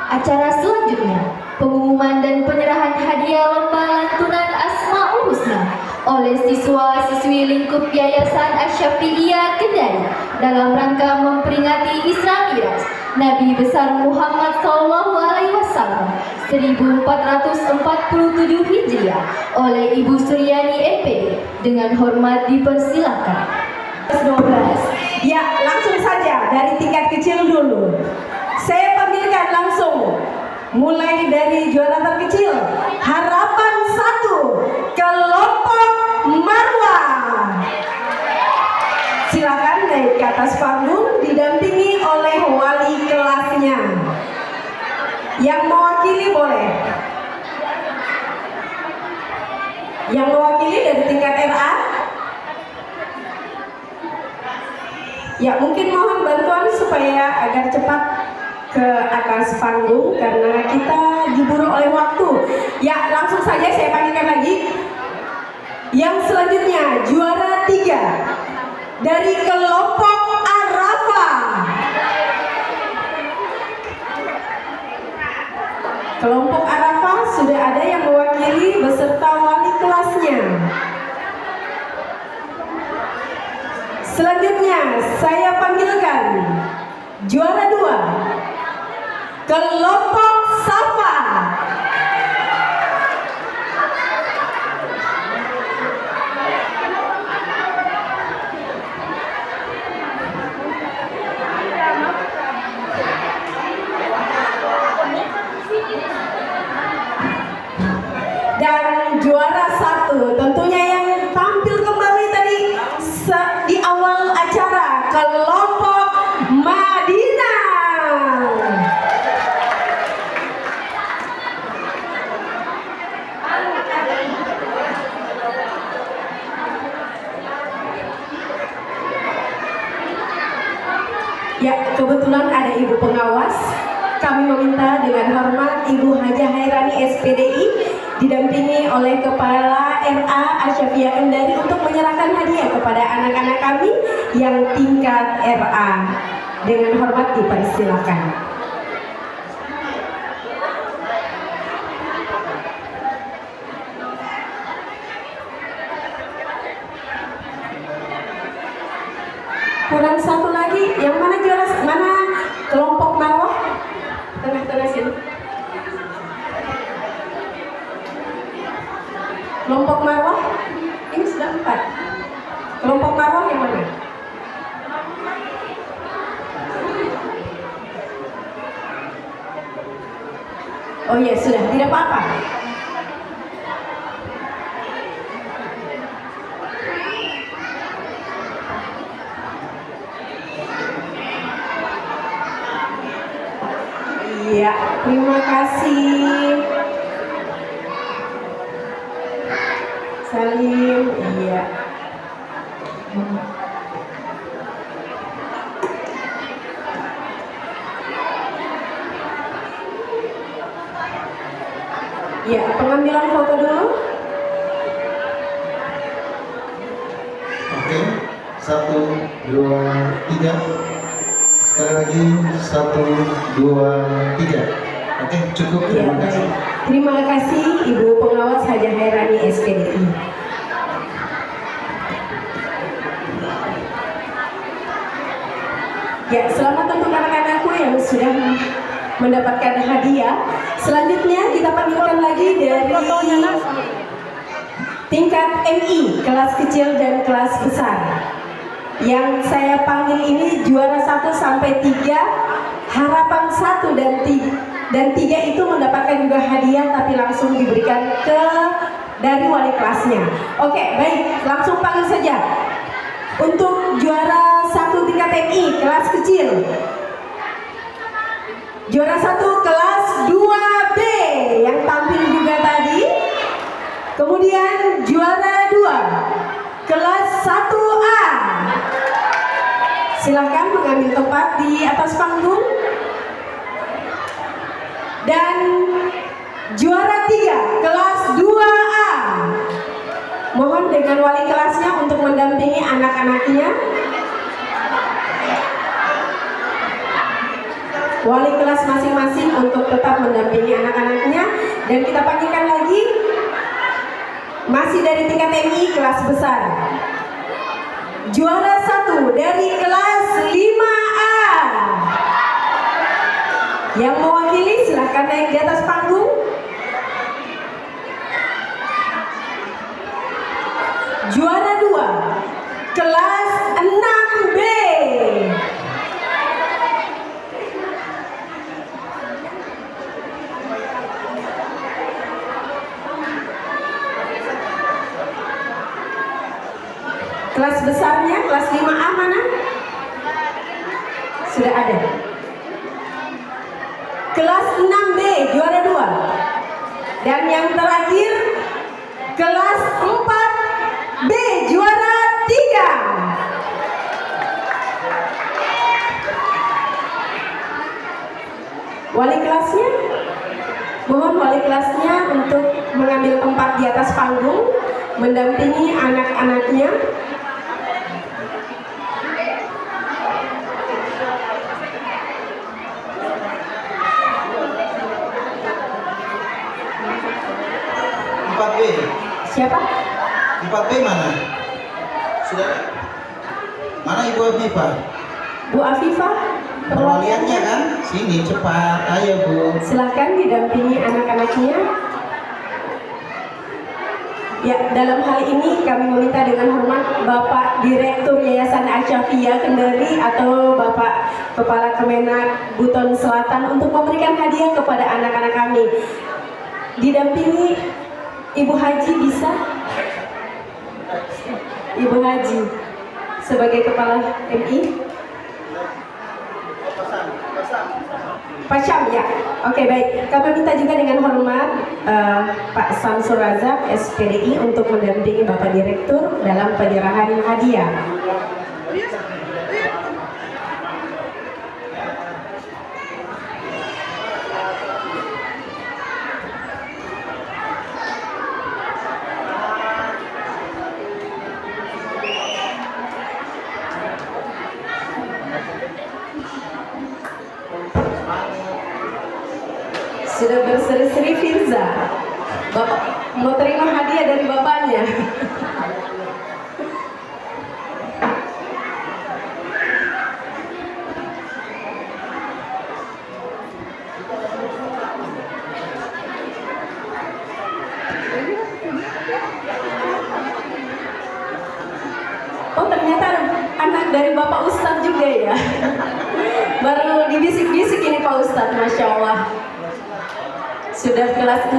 Acara selanjutnya, pengumuman dan penyerahan hadiah lomba lantunan Asmaul Husna oleh siswa-siswi lingkup Yayasan Asy-Syafi'iyah Kendari dalam rangka memperingati Isra Mi'raj Nabi besar Muhammad SAW 1447 Hijriah oleh Ibu Suryani MPD. Dengan hormat dipersilakan. 12. Ya, langsung saja dari tingkat kecil dulu. Saya panggilkan langsung, mulai dari juara terkecil, Harapan 1, kelompok Marwah. Silakan naik ke atas panggung didampingi oleh wali kelasnya. Yang mewakili boleh. Yang mewakili dari tingkat RA. Ya, mungkin mohon bantuan supaya agar cepat ke atas panggung karena kita diburu oleh waktu. Ya, langsung saja saya panggilkan lagi. Yang selanjutnya juara 3 dari kelompok Arafah. Kelompok Arafah sudah ada yang mewakili beserta wali kelasnya. Selanjutnya saya panggilkan juara 2 kelompok Safa. Dan juara 1 tentunya yang tampil kembali tadi di awal acara, kelompok Madinah. Ya, kebetulan ada ibu pengawas. Kami meminta dengan hormat Ibu Hajah Hairani SPDI didampingi oleh Kepala RA Asy-Syafi'iyah Kendari untuk menyerahkan hadiah kepada anak-anak kami yang tingkat RA. Dengan hormat dipersilakan. Kurang satu lagi, yang mana juara, mana kelompok Marwah? Tengah-tengah sini. Kelompok Marwah, ini sudah 4. Kelompok Marwah yang mana? Oh iya, sudah, tidak apa-apa. Iya, terima kasih. Salim, iya. Ya, pengambilan foto dulu. Oke, 1, 2, 3. Sekali lagi 1, 2, 3. Oke, cukup. Terima kasih. Terima kasih Ibu Pengawas Hajah Hairani SPDI. Ya, selamat untuk anak-anakku yang sudah mendapatkan hadiah. Selanjutnya kita panggilkan lagi dari tingkat MI, kelas kecil dan kelas besar. Yang saya panggil ini juara 1 sampai 3, harapan 1 dan 3 itu mendapatkan juga hadiah tapi langsung diberikan dari wali kelasnya. Oke, baik, langsung panggil saja. Untuk juara 1 tingkat MI kelas kecil, juara 1 kelas 2B yang tampil juga tadi. Kemudian juara 2 kelas 1A. Silakan mengambil tempat di atas panggung. Dan juara 3 kelas 2A. Mohon dengan wali kelasnya untuk mendampingi anak-anaknya. Wali kelas masing-masing untuk tetap mendampingi anak-anaknya. Dan kita panggilkan lagi Masih dari tingkat MI kelas besar. Juara 1 dari kelas 5A. Yang mewakili silahkan naik di atas panggung. Juara 2 kelas 6B. Kelas besarnya, kelas 5A mana? Sudah ada. Kelas 6B, juara 2. Dan yang terakhir, kelas 4B, juara 3. Wali kelasnya, mohon wali kelasnya untuk mengambil tempat di atas panggung, mendampingi anak-anaknya. Siapa? 4B mana? Sudah. Mana Ibu Afifah? Bu Afifah, Perwaliannya kan? Sini cepat, ayo Bu. silakan didampingi anak-anaknya. Ya, dalam hal ini kami meminta dengan hormat Bapak Direktur Yayasan Asyafiyah Kendari atau Bapak Kepala Kemenak Buton Selatan untuk memberikan hadiah kepada anak-anak kami. Didampingi Ibu Haji bisa? Ibu Haji sebagai Kepala MI? Pak Syam ya? Oke baik. Kami minta juga dengan hormat Pak Samsul Razak SPDI untuk mendampingi Bapak Direktur dalam penyerahan hadiah. Sudah berseri-seri Firza. Bapak mau terima hadiah dari bapaknya. Oh ternyata anak dari Bapak Ustadz juga ya. Baru dibisik-bisik ini Pak Ustadz, Masya Allah. Sudah kelas 6.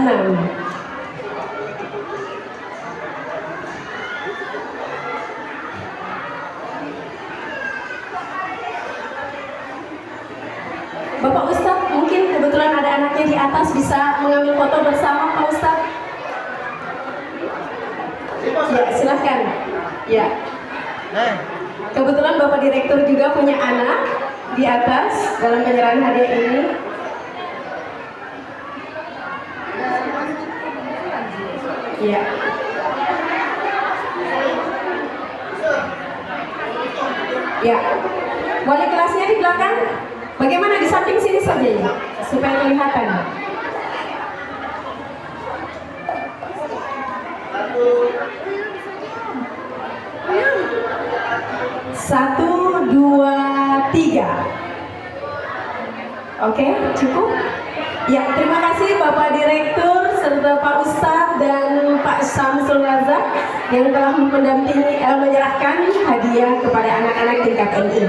Bapak Ustadz, mungkin kebetulan ada anaknya di atas, bisa mengambil foto bersama Pak Ustadz? Ya, silahkan. Ya. Kebetulan Bapak Direktur juga punya anak di atas dalam penyerahan hadiah ini. Ya. Ya. Wali kelasnya di belakang. Bagaimana di samping sini saja ya, supaya kelihatan. Satu, dua, tiga. Oke, cukup. Ya, terima kasih Bapak Direktur serta Pak Ustadz dan Pak Samsul Razak yang telah mendampingi menyerahkan hadiah kepada anak-anak tingkat MI.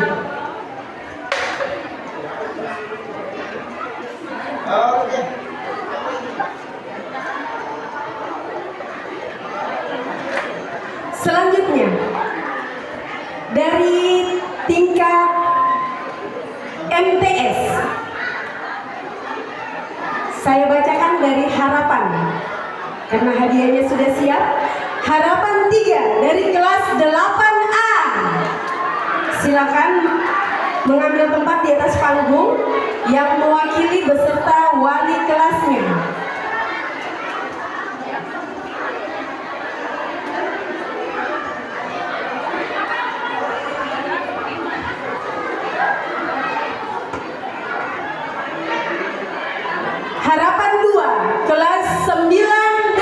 Selanjutnya dari tingkat MTS, saya bacakan dari Harapan karena hadiahnya sudah siap. Harapan 3 dari kelas 8A, silakan mengambil tempat di atas panggung yang mewakili beserta wali kelasnya. Harapan 2 kelas 9B,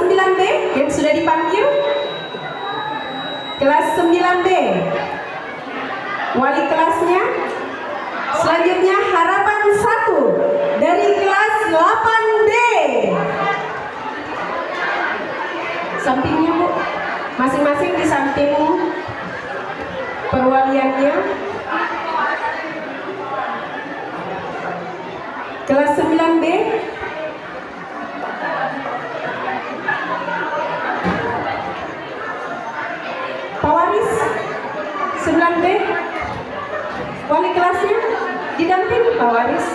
9B yang sudah dipanggil. Kelas 9B. Wali kelasnya. Selanjutnya harapan 1 dari kelas 8B. Sampingnya Bu, masing-masing di samping perwaliannya. Kelas 9B. Pak Waris 9B. Wali kelasnya didampingi Pak Waris.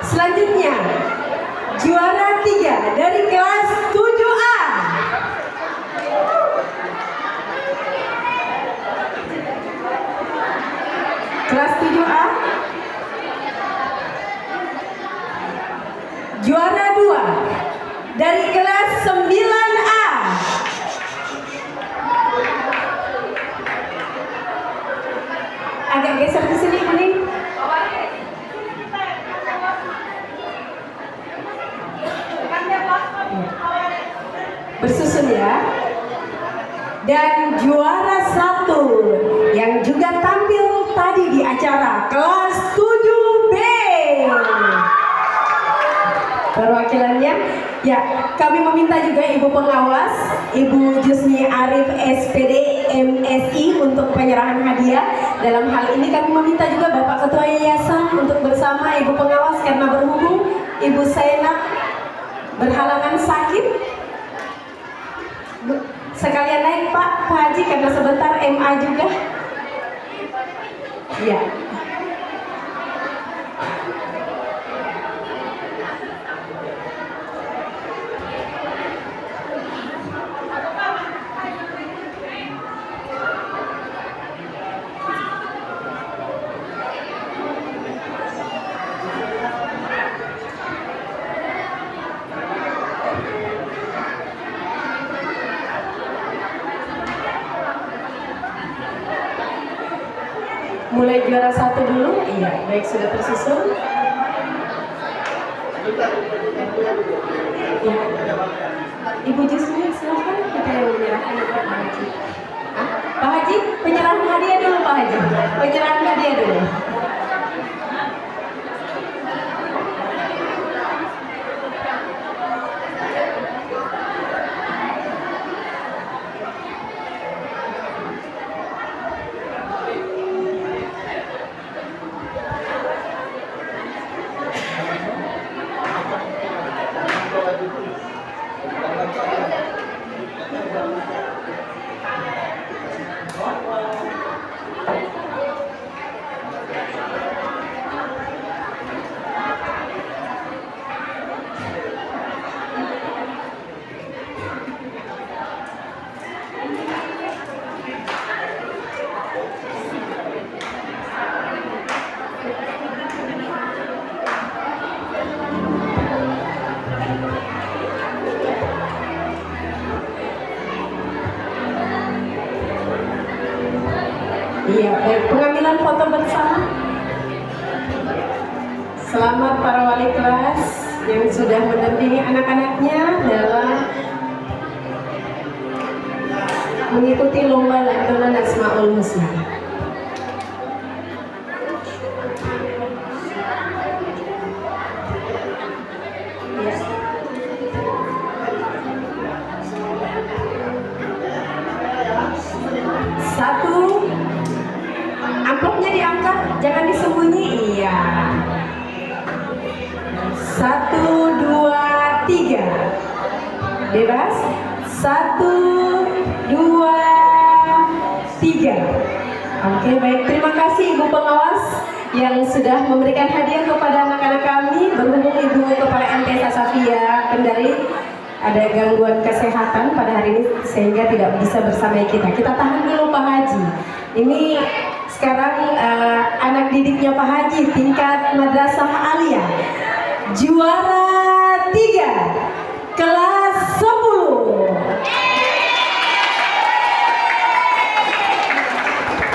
Selanjutnya juara 3 dari kelas 7A. Kelas 7A. Juara 2 dari kelas 9A. Agak geser ke sini kuning. Bersusun ya. Dan juara 1 yang juga tampil tadi di acara kelas 7B. Perwakilannya ya, kami meminta juga Ibu Pengawas, Ibu Jusni Arif SPD MSI untuk penyerahan hadiah. Dalam hal ini kami meminta juga Bapak Ketua Yayasan untuk bersama Ibu Pengawas karena berhubung Ibu Zainab berhalangan sakit. Sekalian naik Pak Haji karena sebentar MA juga. Ya. Mulai juara 1 dulu. Iya, baik, sudah tersusun. Ya. Ibu Jusni, silakan kita yang menyerahkan Pak Haji. Pak Haji, penyerahan hadiah dulu Pak Haji. Penyerahan hadiah dulu. Iya, baik, pengambilan foto bersama. Selamat para wali kelas yang sudah mendampingi anak-anaknya dalam mengikuti lomba lantunan Asmaul Husna. Ya. Satu, amplopnya diangkat, jangan disembunyi. Iya. 1, 2, 3. Bebas. 1, 2, 3. Oke, baik. Terima kasih Ibu Pengawas yang sudah memberikan hadiah kepada anak-anak kami. Berhubung Ibu Kepala MT Safia Kendari ada gangguan kesehatan pada hari ini sehingga tidak bisa bersama kita. Kita tahan dulu Pak Haji. Ini sekarang anak didiknya Pak Haji tingkat Madrasah Aliyah. Juara 3 kelas 10.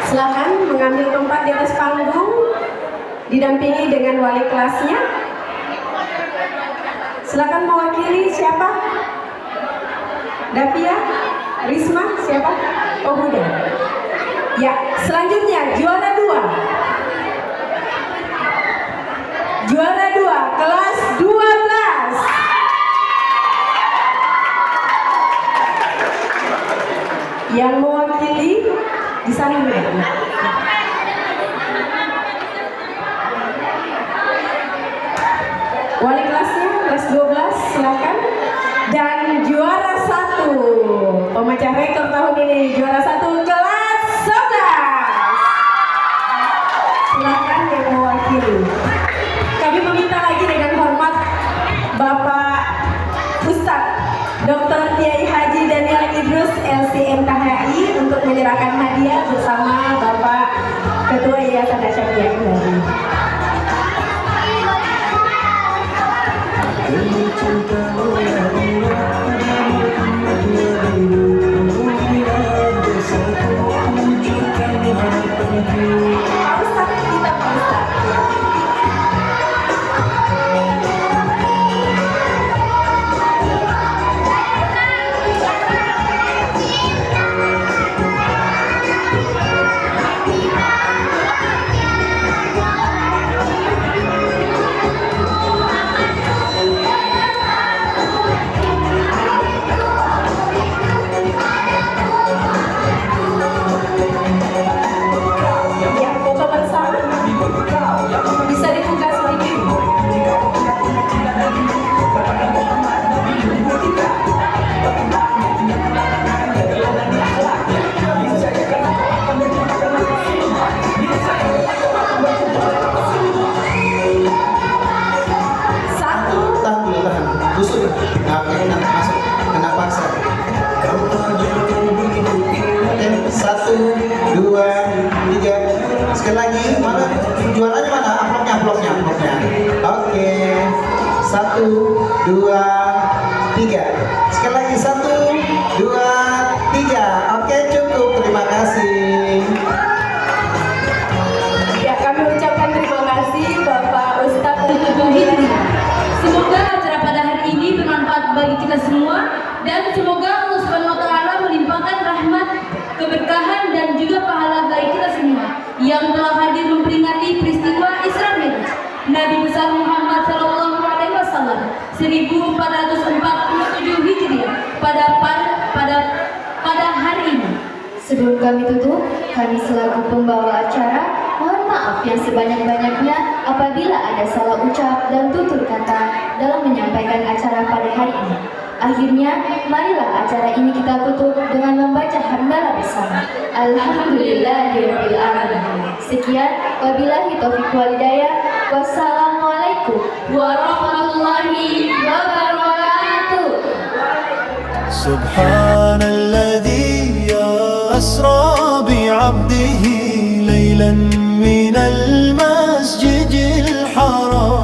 Silakan mengambil tempat di atas panggung didampingi dengan wali kelasnya. Silakan mewakili siapa? Davia? Risma? Siapa? Oh, Huda. Ya, selanjutnya juara 2. Juara 2, kelas 12. Yang mewakili di sana ya. Wali kelasnya kelas 12 silakan. Dan juara 1 pemecah rekor tahun ini, juara 1 kelas 11. Silakan yang mewakili. Kami meminta lagi dengan hormat Bapak Ustadz Dr. Kiai Haji Daniel Idrus LCM KHI untuk menyerahkan hadiah bersama Bapak Ketua Yayasan Asyafiyah Kembali. Pak Ustadz, kita Pak Ustadz. Ya, foto bersama. Bisa dibuka sedikit. Satu. Tahan dulu, tahan. Tusuk. Oke, enak masuk. Kena paksa. Oke, 1, 2, 3. Sekali lagi, mana juaranya mana? Amplopnya. Oke, 1, 2, 3. Sekali lagi 1, 2, 3. Oke, cukup. Terima kasih. Ya, kami ucapkan terima kasih Bapak Ustadz Idul Fitri. Semoga acara pada hari ini bermanfaat bagi kita semua dan semoga Allah Subhanahu wa taala melimpahkan rahmat, keberkahan dan juga pahala bagi kita semua yang telah hadir memperingati peristiwa Isra Mi'raj Nabi besar Muhammad sallallahu alaihi wasallam 1447 Hijriah pada hari ini. Sebelum kami tutup, kami selaku pembawa acara mohon maaf yang sebanyak-banyaknya apabila ada salah ucap dan tutur kata dalam menyampaikan acara pada hari ini. Akhirnya, marilah acara ini kita tutup dengan membaca hamdalah bersama. Alhamdulillahirabbil alamin. Sekian, wabillahi taufiq wal hidayah. Wassalamualaikum warahmatullahi wabarakatuh. Subhanalladzi asra bi'abdihi laylan minal masjidil haram